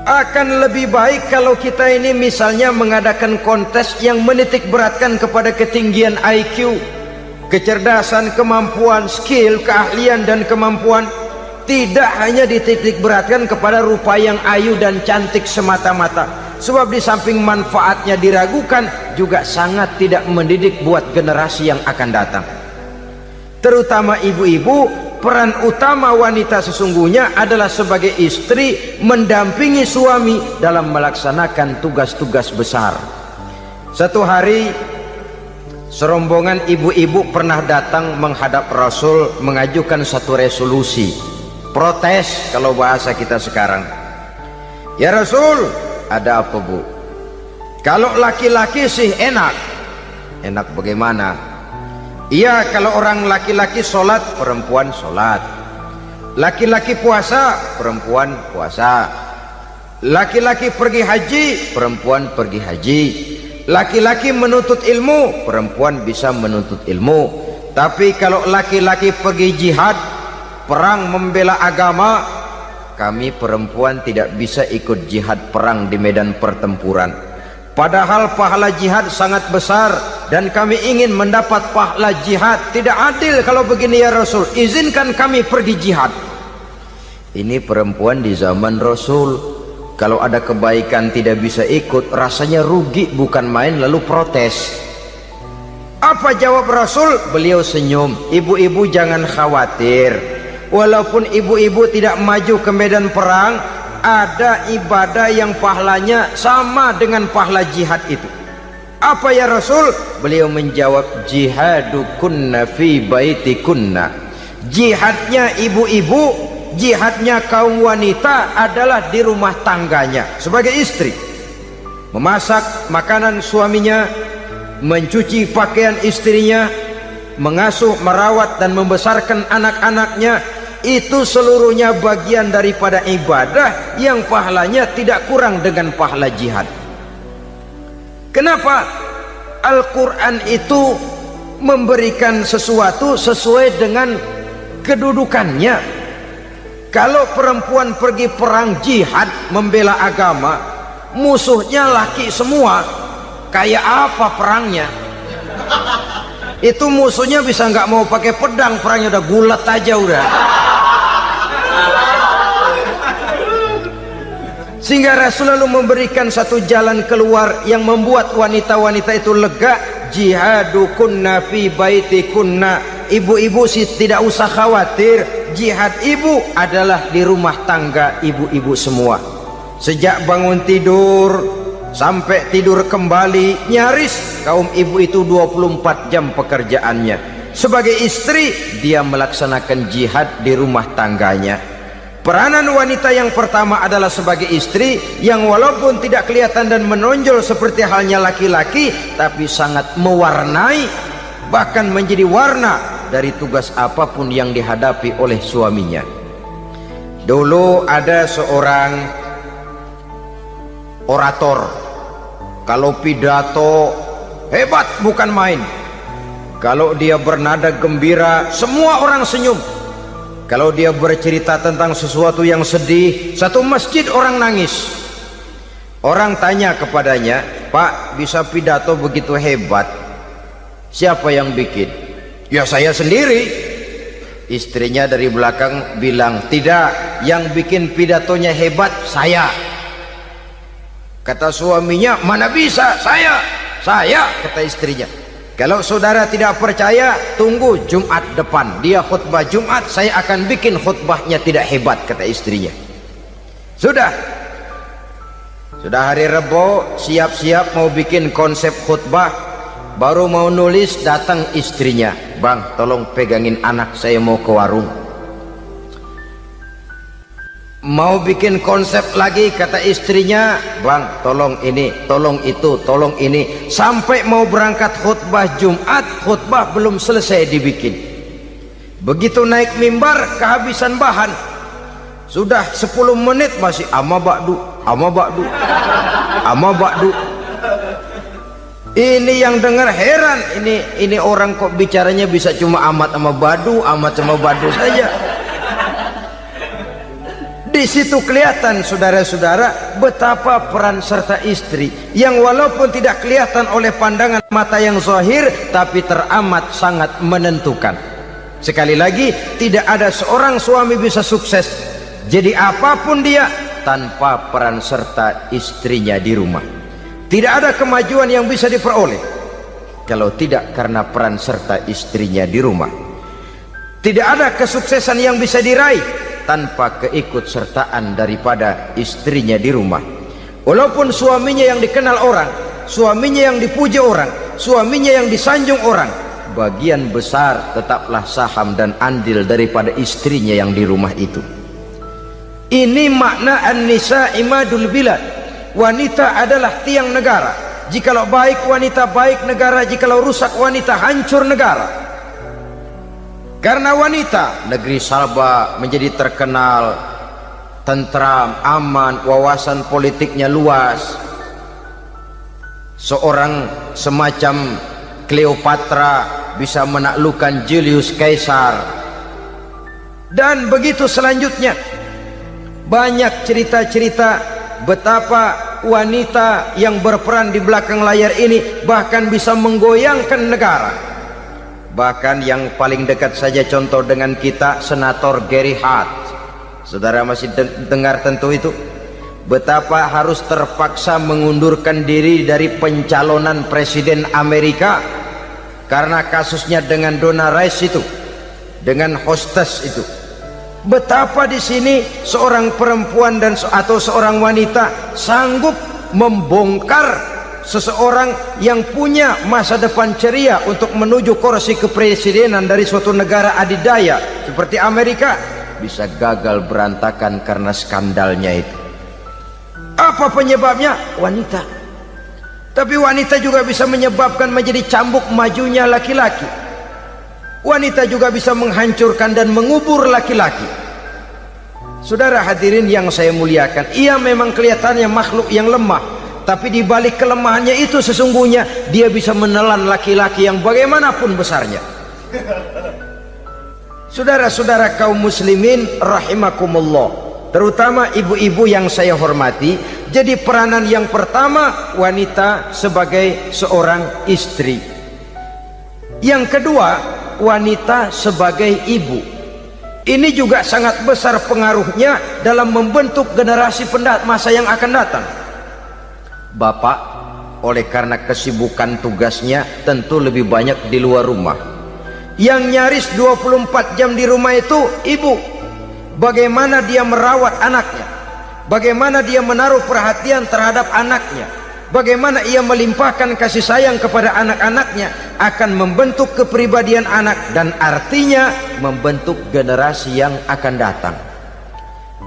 Akan lebih baik kalau kita ini misalnya mengadakan kontes yang menitik beratkan kepada ketinggian IQ, kecerdasan, kemampuan, skill, keahlian dan kemampuan. Tidak hanya dititik beratkan kepada rupa yang ayu dan cantik semata-mata. Sebab di samping manfaatnya diragukan, juga sangat tidak mendidik buat generasi yang akan datang. Terutama ibu-ibu, peran utama wanita sesungguhnya adalah sebagai istri mendampingi suami dalam melaksanakan tugas-tugas besar. Satu hari, serombongan ibu-ibu pernah datang menghadap Rasul mengajukan satu resolusi, protes kalau bahasa kita sekarang. Ya Rasul, ada apa bu? Kalau laki-laki sih enak. Enak bagaimana? Iya, kalau orang laki-laki sholat, perempuan sholat. Laki-laki puasa, perempuan puasa. Laki-laki pergi haji, perempuan pergi haji. Laki-laki menuntut ilmu, perempuan bisa menuntut ilmu. Tapi kalau laki-laki pergi jihad, perang membela agama, kami perempuan tidak bisa ikut jihad perang di medan pertempuran. Padahal pahala jihad sangat besar dan kami ingin mendapat pahala jihad. Tidak adil kalau begini ya Rasul, izinkan kami pergi jihad. Ini perempuan di zaman Rasul, kalau ada kebaikan tidak bisa ikut, rasanya rugi bukan main, lalu protes. Apa jawab Rasul? Beliau senyum, ibu-ibu jangan khawatir, walaupun ibu-ibu tidak maju ke medan perang, ada ibadah yang pahalanya sama dengan pahala jihad itu. Apa ya Rasul? Beliau menjawab, jihadukunna fi baitikunna. Jihadnya ibu-ibu, jihadnya kaum wanita adalah di rumah tangganya sebagai istri. Memasak makanan suaminya, mencuci pakaian istrinya, mengasuh, merawat dan membesarkan anak-anaknya, itu seluruhnya bagian daripada ibadah yang pahalanya tidak kurang dengan pahala jihad. Kenapa? Al-Quran itu memberikan sesuatu sesuai dengan kedudukannya. Kalau perempuan pergi perang jihad membela agama, musuhnya laki semua, kayak apa perangnya? Itu musuhnya bisa nggak mau pakai pedang, perangnya udah gulat aja udah. Sehingga Rasul lalu memberikan satu jalan keluar yang membuat wanita-wanita itu lega. Jihadukunna fi baitikunna. Ibu-ibu sih tidak usah khawatir, jihad ibu adalah di rumah tangga ibu-ibu semua. Sejak bangun tidur sampai tidur kembali, nyaris kaum ibu itu 24 jam pekerjaannya. Sebagai istri, dia melaksanakan jihad di rumah tangganya. Peranan wanita yang pertama adalah sebagai istri, yang walaupun tidak kelihatan dan menonjol seperti halnya laki-laki, tapi sangat mewarnai, bahkan menjadi warna dari tugas apapun yang dihadapi oleh suaminya. Dulu ada seorang orator, kalau pidato hebat bukan main. Kalau dia bernada gembira, semua orang senyum. Kalau dia bercerita tentang sesuatu yang sedih, satu masjid orang nangis. Orang tanya kepadanya, Pak, bisa pidato begitu hebat, siapa yang bikin? Ya saya sendiri. Istrinya dari belakang bilang, tidak, yang bikin pidatonya hebat saya. Kata suaminya, mana bisa, saya, kata istrinya. Kalau saudara tidak percaya, tunggu Jumat depan, dia khutbah Jumat, saya akan bikin khutbahnya tidak hebat, kata istrinya. Sudah hari Rebo, siap-siap mau bikin konsep khutbah, baru mau nulis, datang istrinya, Bang, tolong pegangin anak, saya mau ke warung. Mau bikin konsep lagi, kata istrinya, Bang, tolong ini, tolong itu, tolong ini. Sampai mau berangkat khutbah Jumat, khutbah belum selesai dibikin. Begitu naik mimbar, kehabisan bahan. Sudah 10 menit masih ama bakdu. Ini yang dengar heran, ini orang kok bicaranya bisa cuma amat sama badu saja. Di situ kelihatan saudara-saudara betapa peran serta istri yang walaupun tidak kelihatan oleh pandangan mata yang zahir, tapi teramat sangat menentukan. Sekali lagi, tidak ada seorang suami bisa sukses jadi apapun dia tanpa peran serta istrinya di rumah. Tidak ada kemajuan yang bisa diperoleh kalau tidak karena peran serta istrinya di rumah. Tidak ada kesuksesan yang bisa diraih tanpa keikutsertaan daripada istrinya di rumah. Walaupun suaminya yang dikenal orang, suaminya yang dipuji orang, suaminya yang disanjung orang, bagian besar tetaplah saham dan andil daripada istrinya yang di rumah itu. Ini makna an-nisa imadul bilad. Wanita adalah tiang negara. Jikalau baik wanita, baik negara. Jikalau rusak wanita, hancur negara. Karena wanita, negeri Sabah menjadi terkenal tentram, aman, wawasan politiknya luas. Seorang semacam Cleopatra bisa menaklukkan Julius Caesar. Dan begitu selanjutnya. Banyak cerita-cerita betapa wanita yang berperan di belakang layar ini bahkan bisa menggoyangkan negara. Bahkan yang paling dekat saja contoh dengan kita, Senator Gary Hart. Saudara masih dengar tentu itu, betapa harus terpaksa mengundurkan diri dari pencalonan presiden Amerika karena kasusnya dengan Donna Rice itu, dengan hostess itu. Betapa di sini seorang perempuan atau seorang wanita sanggup membongkar seseorang yang punya masa depan ceria untuk menuju kursi kepresidenan dari suatu negara adidaya seperti Amerika, bisa gagal berantakan karena skandalnya itu. Apa penyebabnya? Wanita. Tapi wanita juga bisa menyebabkan menjadi cambuk majunya laki-laki. Wanita juga bisa menghancurkan dan mengubur laki-laki. Saudara hadirin yang saya muliakan, ia memang kelihatannya makhluk yang lemah, tapi di balik kelemahannya itu sesungguhnya dia bisa menelan laki-laki yang bagaimanapun besarnya. Saudara-saudara kaum muslimin rahimakumullah, terutama ibu-ibu yang saya hormati, jadi peranan yang pertama wanita sebagai seorang istri. Yang kedua, wanita sebagai ibu. Ini juga sangat besar pengaruhnya dalam membentuk generasi masa yang akan datang. Bapak oleh karena kesibukan tugasnya tentu lebih banyak di luar rumah. Yang nyaris 24 jam di rumah itu ibu. Bagaimana dia merawat anaknya, bagaimana dia menaruh perhatian terhadap anaknya, bagaimana ia melimpahkan kasih sayang kepada anak-anaknya, akan membentuk kepribadian anak dan artinya membentuk generasi yang akan datang.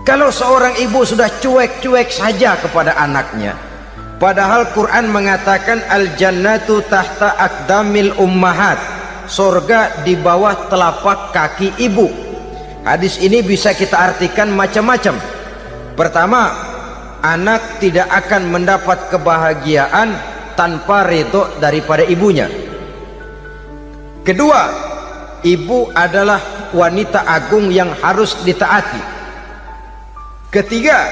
Kalau seorang ibu sudah cuek-cuek saja kepada anaknya, padahal Quran mengatakan al-jannatu tahta aqdamil ummahat, surga di bawah telapak kaki ibu. Hadis ini bisa kita artikan macam-macam. Pertama, anak tidak akan mendapat kebahagiaan tanpa ridho daripada ibunya. Kedua, ibu adalah wanita agung yang harus ditaati. Ketiga,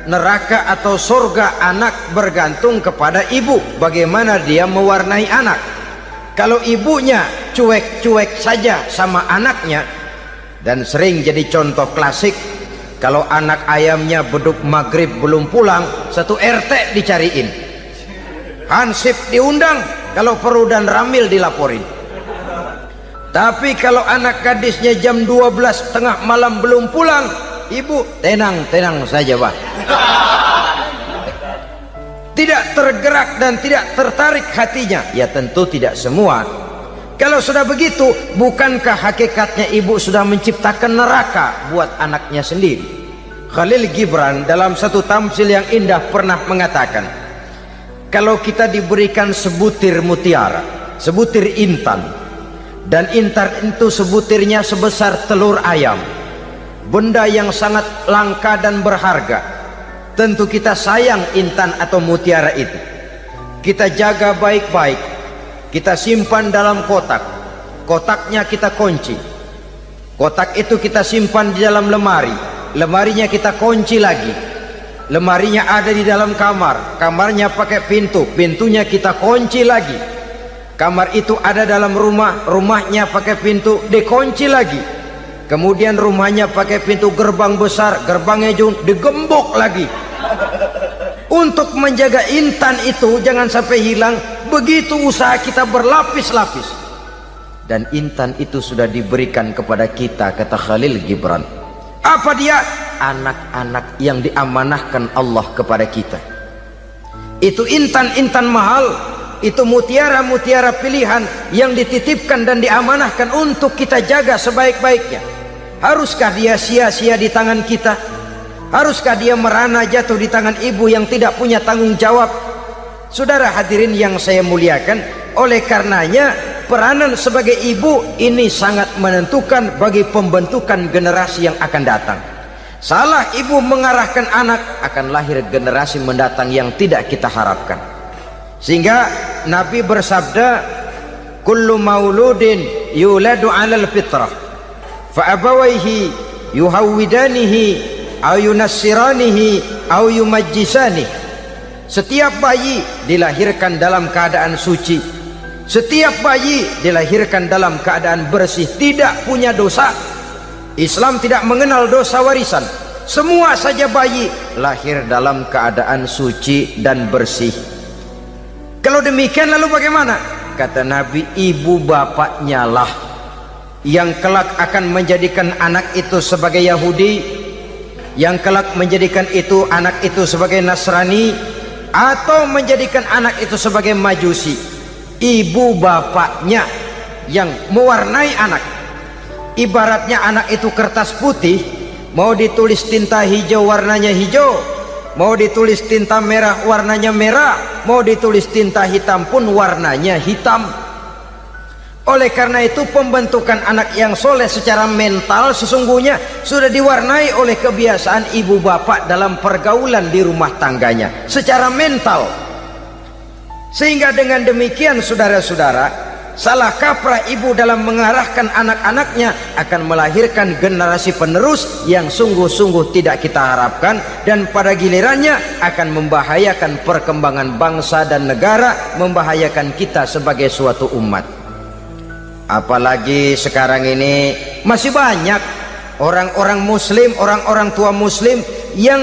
neraka atau surga anak bergantung kepada ibu, bagaimana dia mewarnai anak. Kalau ibunya cuek-cuek saja sama anaknya, dan sering jadi contoh klasik, kalau anak ayamnya beduk maghrib belum pulang, satu RT dicariin, hansip diundang, kalau perlu dan ramil dilaporin. Tapi kalau anak gadisnya jam 12 tengah malam belum pulang, ibu tenang-tenang saja Pak, tidak tergerak dan tidak tertarik hatinya. Ya tentu tidak semua. Kalau sudah begitu, bukankah hakikatnya ibu sudah menciptakan neraka buat anaknya sendiri? Khalil Gibran dalam satu tamsil yang indah pernah mengatakan, kalau kita diberikan sebutir mutiara, sebutir intan, dan intan itu sebutirnya sebesar telur ayam, benda yang sangat langka dan berharga, tentu kita sayang intan atau mutiara itu. Kita jaga baik-baik, kita simpan dalam kotak, kotaknya kita kunci, kotak itu kita simpan di dalam lemari, lemarinya kita kunci lagi, lemarinya ada di dalam kamar, kamarnya pakai pintu, pintunya kita kunci lagi, kamar itu ada dalam rumah, rumahnya pakai pintu, dikunci lagi, kemudian rumahnya pakai pintu gerbang besar, gerbangnya juga digembok lagi. Untuk menjaga intan itu jangan sampai hilang, begitu usaha kita berlapis-lapis. Dan intan itu sudah diberikan kepada kita, kata Khalil Gibran. Apa dia? Anak-anak yang diamanahkan Allah kepada kita. Itu intan-intan mahal, itu mutiara-mutiara pilihan yang dititipkan dan diamanahkan untuk kita jaga sebaik-baiknya. Haruskah dia sia-sia di tangan kita? Haruskah dia merana jatuh di tangan ibu yang tidak punya tanggung jawab? Saudara hadirin yang saya muliakan, oleh karenanya peranan sebagai ibu ini sangat menentukan bagi pembentukan generasi yang akan datang. Salah ibu mengarahkan anak, akan lahir generasi mendatang yang tidak kita harapkan. Sehingga Nabi bersabda, kullu mauludin yuladu 'alal fitrah fa abawaihi yuhawwidanihi aw yunassiranihi aw yumajjisanihi. Setiap bayi dilahirkan dalam keadaan suci, setiap bayi dilahirkan dalam keadaan bersih, tidak punya dosa. Islam tidak mengenal dosa warisan. Semua saja bayi lahir dalam keadaan suci dan bersih. Kalau demikian lalu bagaimana? Kata Nabi, ibu bapaknya lah yang kelak akan menjadikan anak itu sebagai Yahudi, yang kelak menjadikan itu anak itu sebagai Nasrani, atau menjadikan anak itu sebagai Majusi. Ibu bapaknya yang mewarnai anak. Ibaratnya anak itu kertas putih, mau ditulis tinta hijau warnanya hijau, mau ditulis tinta merah warnanya merah, mau ditulis tinta hitam pun warnanya hitam. Oleh karena itu pembentukan anak yang soleh secara mental sesungguhnya sudah diwarnai oleh kebiasaan ibu bapak dalam pergaulan di rumah tangganya secara mental. Sehingga dengan demikian saudara-saudara, salah kaprah ibu dalam mengarahkan anak-anaknya akan melahirkan generasi penerus yang sungguh-sungguh tidak kita harapkan, dan pada gilirannya akan membahayakan perkembangan bangsa dan negara, membahayakan kita sebagai suatu umat. Apalagi sekarang ini masih banyak orang-orang muslim, orang-orang tua muslim yang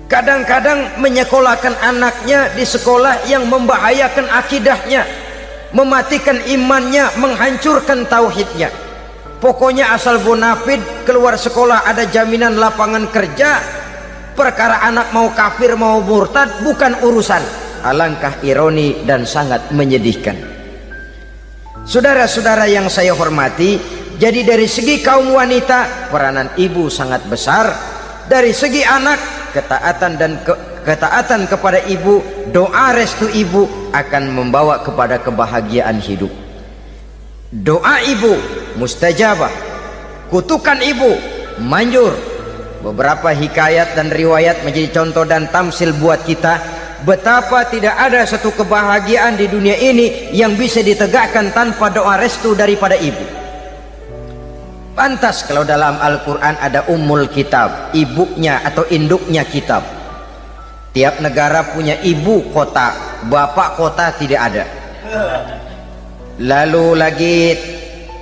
kadang-kadang menyekolahkan anaknya di sekolah yang membahayakan akidahnya, mematikan imannya, menghancurkan tauhidnya. Pokoknya asal bonafid keluar sekolah ada jaminan lapangan kerja, perkara anak mau kafir mau murtad bukan urusan. Alangkah ironi dan sangat menyedihkan. Saudara-saudara yang saya hormati, jadi dari segi kaum wanita peranan ibu sangat besar. Dari segi anak, ketaatan kepada ibu, doa restu ibu akan membawa kepada kebahagiaan hidup. Doa ibu mustajabah, kutukan ibu manjur. Beberapa hikayat dan riwayat menjadi contoh dan tamsil buat kita betapa tidak ada satu kebahagiaan di dunia ini yang bisa ditegakkan tanpa doa restu daripada ibu. Pantas kalau dalam Al-Quran ada ummul kitab, ibunya atau induknya kitab. Tiap negara punya ibu kota, bapak kota tidak ada. Lalu lagi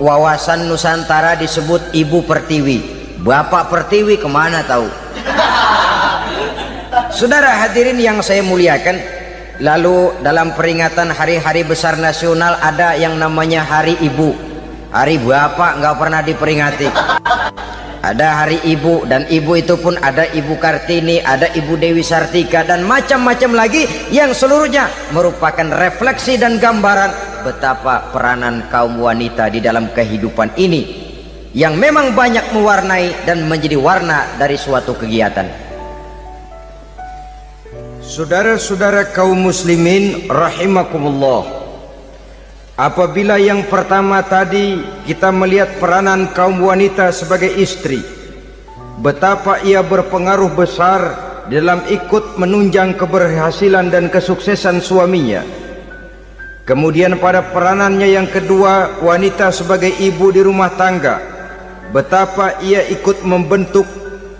wawasan Nusantara disebut ibu pertiwi, bapak pertiwi kemana tahu. Saudara hadirin yang saya muliakan, lalu dalam peringatan hari-hari besar nasional ada yang namanya Hari Ibu. Hari bapak nggak pernah diperingati. Ada Hari Ibu, dan ibu itu pun ada Ibu Kartini, ada Ibu Dewi Sartika, dan macam-macam lagi yang seluruhnya merupakan refleksi dan gambaran betapa peranan kaum wanita di dalam kehidupan ini yang memang banyak mewarnai dan menjadi warna dari suatu kegiatan. Saudara-saudara kaum muslimin rahimakumullah, apabila yang pertama tadi kita melihat peranan kaum wanita sebagai istri, betapa ia berpengaruh besar dalam ikut menunjang keberhasilan dan kesuksesan suaminya. Kemudian pada peranannya yang kedua, wanita sebagai ibu di rumah tangga, betapa ia ikut membentuk,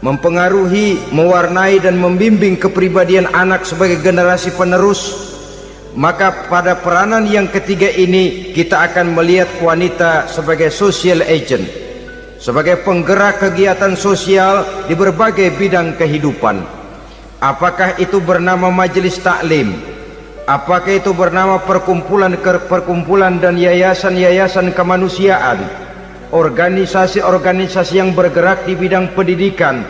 mempengaruhi, mewarnai dan membimbing kepribadian anak sebagai generasi penerus. Maka pada peranan yang ketiga ini kita akan melihat wanita sebagai social agent, sebagai penggerak kegiatan sosial di berbagai bidang kehidupan. Apakah itu bernama majelis taklim, apakah itu bernama perkumpulan dan yayasan-yayasan kemanusiaan, organisasi-organisasi yang bergerak di bidang pendidikan,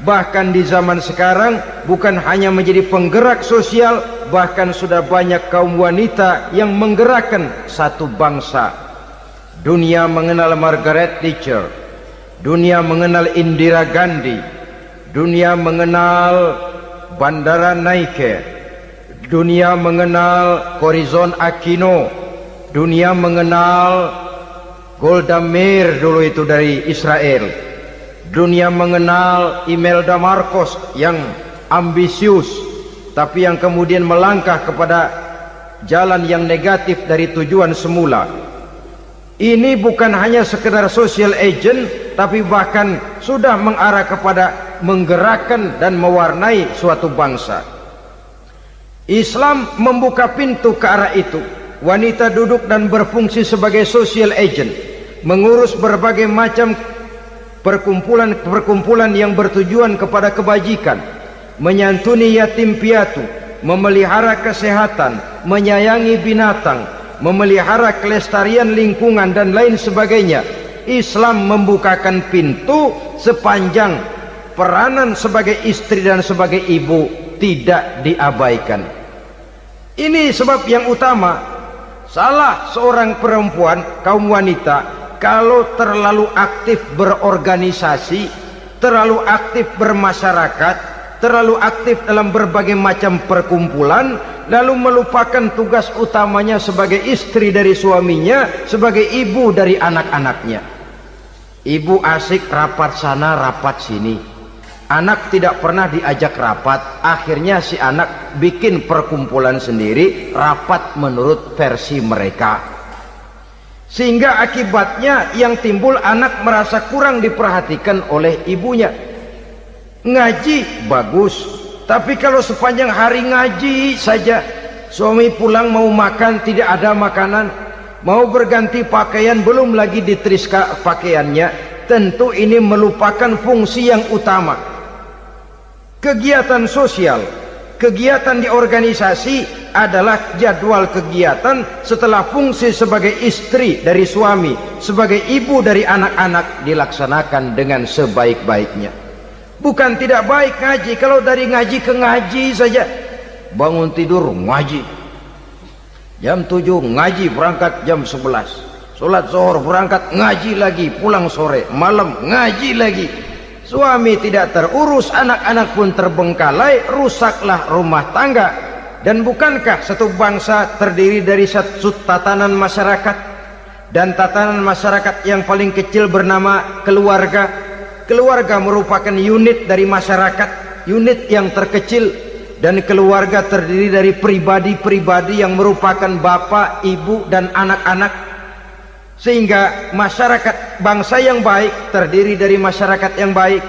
bahkan di zaman sekarang bukan hanya menjadi penggerak sosial, bahkan sudah banyak kaum wanita yang menggerakkan satu bangsa. Dunia mengenal Margaret Thatcher, dunia mengenal Indira Gandhi, dunia mengenal Bandara Naike, dunia mengenal Corazon Aquino, dunia mengenal Golda Meir dulu itu dari Israel, dunia mengenal Imelda Marcos yang ambisius tapi yang kemudian melangkah kepada jalan yang negatif dari tujuan semula. Ini bukan hanya sekedar social agent, tapi bahkan sudah mengarah kepada menggerakkan dan mewarnai suatu bangsa. Islam membuka pintu ke arah itu. Wanita duduk dan berfungsi sebagai social agent, mengurus berbagai macam perkumpulan yang bertujuan kepada kebajikan, menyantuni yatim piatu, memelihara kesehatan, menyayangi binatang, memelihara kelestarian lingkungan dan lain sebagainya. Islam membukakan pintu sepanjang peranan sebagai istri dan sebagai ibu tidak diabaikan. Ini sebab yang utama. Salah seorang perempuan, kaum wanita, kalau terlalu aktif berorganisasi, terlalu aktif bermasyarakat, terlalu aktif dalam berbagai macam perkumpulan, lalu melupakan tugas utamanya sebagai istri dari suaminya, sebagai ibu dari anak-anaknya. Ibu asik rapat sana rapat sini, anak tidak pernah diajak rapat, akhirnya si anak bikin perkumpulan sendiri, rapat menurut versi mereka, sehingga akibatnya yang timbul anak merasa kurang diperhatikan oleh ibunya. Ngaji bagus, tapi kalau sepanjang hari ngaji saja, suami pulang mau makan tidak ada makanan, mau berganti pakaian belum lagi ditriska pakaiannya, tentu ini melupakan fungsi yang utama. Kegiatan sosial, kegiatan di organisasi adalah jadwal kegiatan setelah fungsi sebagai istri dari suami, sebagai ibu dari anak-anak dilaksanakan dengan sebaik-baiknya. Bukan tidak baik ngaji, kalau dari ngaji ke ngaji saja, bangun tidur ngaji, jam 7 ngaji, berangkat jam 11, sholat zuhur berangkat ngaji lagi, pulang sore, malam ngaji lagi. Suami tidak terurus, anak-anak pun terbengkalai, rusaklah rumah tangga. Dan bukankah satu bangsa terdiri dari satu tatanan masyarakat, dan tatanan masyarakat yang paling kecil bernama keluarga. Keluarga merupakan unit dari masyarakat, unit yang terkecil, dan keluarga terdiri dari pribadi-pribadi yang merupakan bapak, ibu, dan anak-anak. Sehingga masyarakat bangsa yang baik terdiri dari masyarakat yang baik,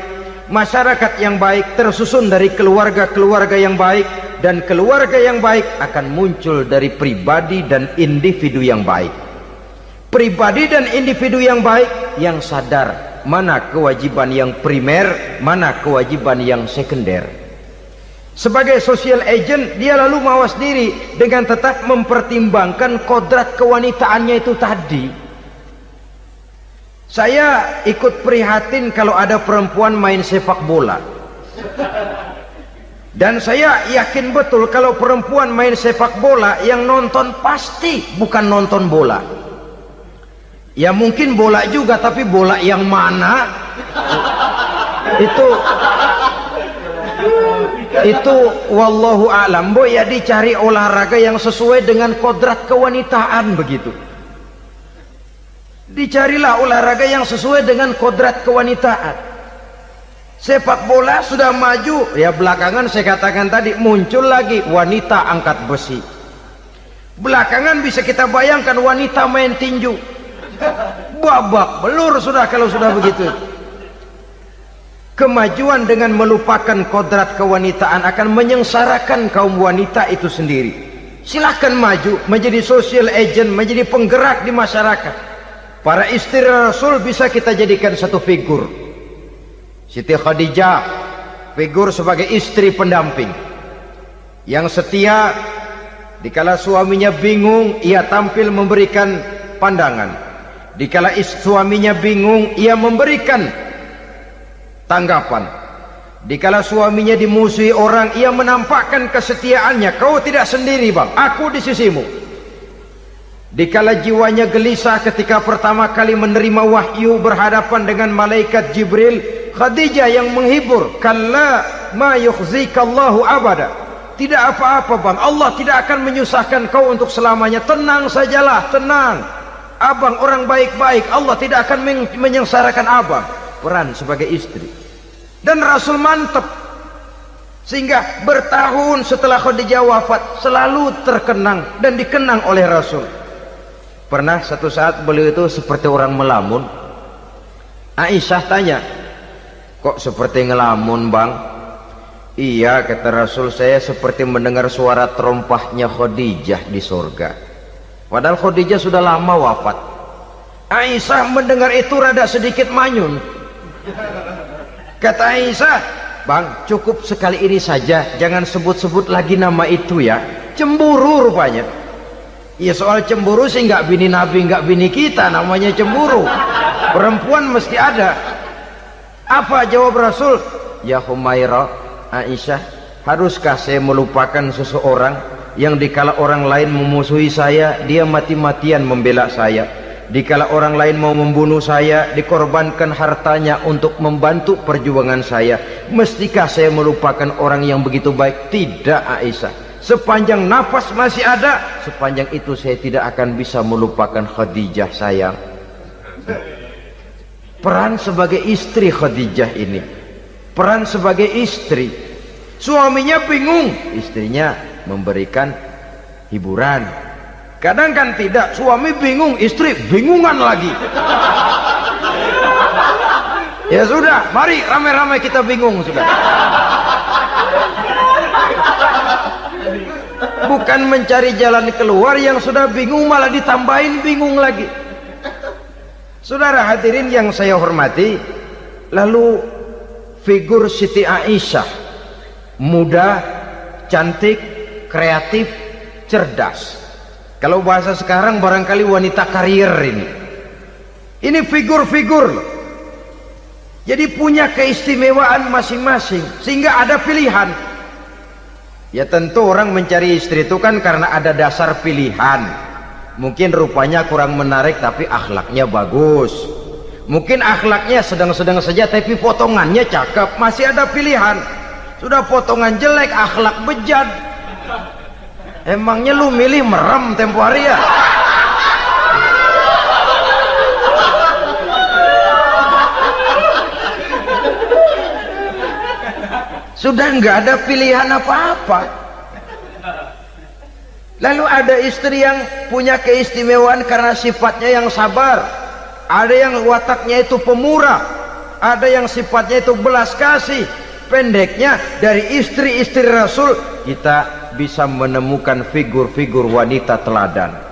masyarakat yang baik tersusun dari keluarga-keluarga yang baik, dan keluarga yang baik akan muncul dari pribadi dan individu yang baik. Pribadi dan individu yang baik yang sadar mana kewajiban yang primer, mana kewajiban yang sekunder. Sebagai social agent, dia lalu mawas diri dengan tetap mempertimbangkan kodrat kewanitaannya itu tadi. Saya ikut prihatin kalau ada perempuan main sepak bola, dan saya yakin betul kalau perempuan main sepak bola, yang nonton pasti bukan nonton bola. Ya mungkin bola juga, tapi bola yang mana itu wallahu a'lam. Ya dicari olahraga yang sesuai dengan kodrat kewanitaan begitu. Dicarilah olahraga yang sesuai dengan kodrat kewanitaan. Sepak bola sudah maju, ya belakangan saya katakan tadi muncul lagi wanita angkat besi. Belakangan bisa kita bayangkan wanita main tinju. Babak belur sudah kalau sudah begitu. Kemajuan dengan melupakan kodrat kewanitaan akan menyengsarakan kaum wanita itu sendiri. Silahkan maju menjadi social agent, menjadi penggerak di masyarakat. Para istri Rasul bisa kita jadikan satu figur. Siti Khadijah, figur sebagai istri pendamping yang setia. Dikala suaminya bingung, ia tampil memberikan pandangan. Dikala suaminya bingung, ia memberikan tanggapan. Dikala suaminya dimusuhi orang, ia menampakkan kesetiaannya. Kau tidak sendiri bang, aku di sisimu. Dikala jiwanya gelisah ketika pertama kali menerima wahyu berhadapan dengan malaikat Jibril, Khadijah yang menghibur. Kalla ma yukhzikallahu abada. Tidak apa-apa bang, Allah tidak akan menyusahkan kau untuk selamanya. Tenang sajalah, tenang. Abang orang baik-baik, Allah tidak akan menyengsarakan abang. Peran sebagai istri. Dan Rasul mantap, sehingga bertahun setelah Khadijah wafat selalu terkenang dan dikenang oleh Rasul. Pernah satu saat beliau itu seperti orang melamun. Aisyah tanya, kok seperti ngelamun bang? Iya kata Rasul, saya seperti mendengar suara terompahnya Khadijah di surga. Padahal Khadijah sudah lama wafat. Aisyah mendengar itu rada sedikit manyun. Kata Aisyah, bang cukup sekali ini saja, jangan sebut-sebut lagi nama itu ya. Cemburu rupanya. Ya soal cemburu sih nggak bini Nabi, nggak bini kita, namanya cemburu. Perempuan mesti ada. Apa jawab Rasul? Ya Humairah, Aisyah, haruskah saya melupakan seseorang yang dikala orang lain memusuhi saya, dia mati-matian membela saya. Dikala orang lain mau membunuh saya, dikorbankan hartanya untuk membantu perjuangan saya. Mestikah saya melupakan orang yang begitu baik? Tidak, Aisyah. Sepanjang nafas masih ada, sepanjang itu saya tidak akan bisa melupakan Khadijah, sayang. Peran sebagai istri Khadijah ini, peran sebagai istri, suaminya bingung, istrinya memberikan hiburan. Kadang kan tidak, suami bingung, istri bingungan lagi. Ya sudah, mari ramai-ramai kita bingung sudah. Bukan mencari jalan keluar, yang sudah bingung malah ditambahin bingung lagi. Saudara hadirin yang saya hormati, lalu figur Siti Aisyah, muda, cantik, kreatif, cerdas. Kalau bahasa sekarang barangkali wanita karier ini. Ini figur-figur loh. Jadi punya keistimewaan masing-masing, sehingga ada pilihan. Ya tentu orang mencari istri itu kan karena ada dasar pilihan. Mungkin rupanya kurang menarik tapi akhlaknya bagus. Mungkin akhlaknya sedang-sedang saja tapi potongannya cakep, masih ada pilihan. Sudah potongan jelek, akhlak bejat, emangnya lu milih merem tempo hari ya? Sudah nggak ada pilihan apa-apa. Lalu ada istri yang punya keistimewaan karena sifatnya yang sabar, ada yang wataknya itu pemurah, ada yang sifatnya itu belas kasih. Pendeknya, dari istri-istri Rasul kita bisa menemukan figur-figur wanita teladan.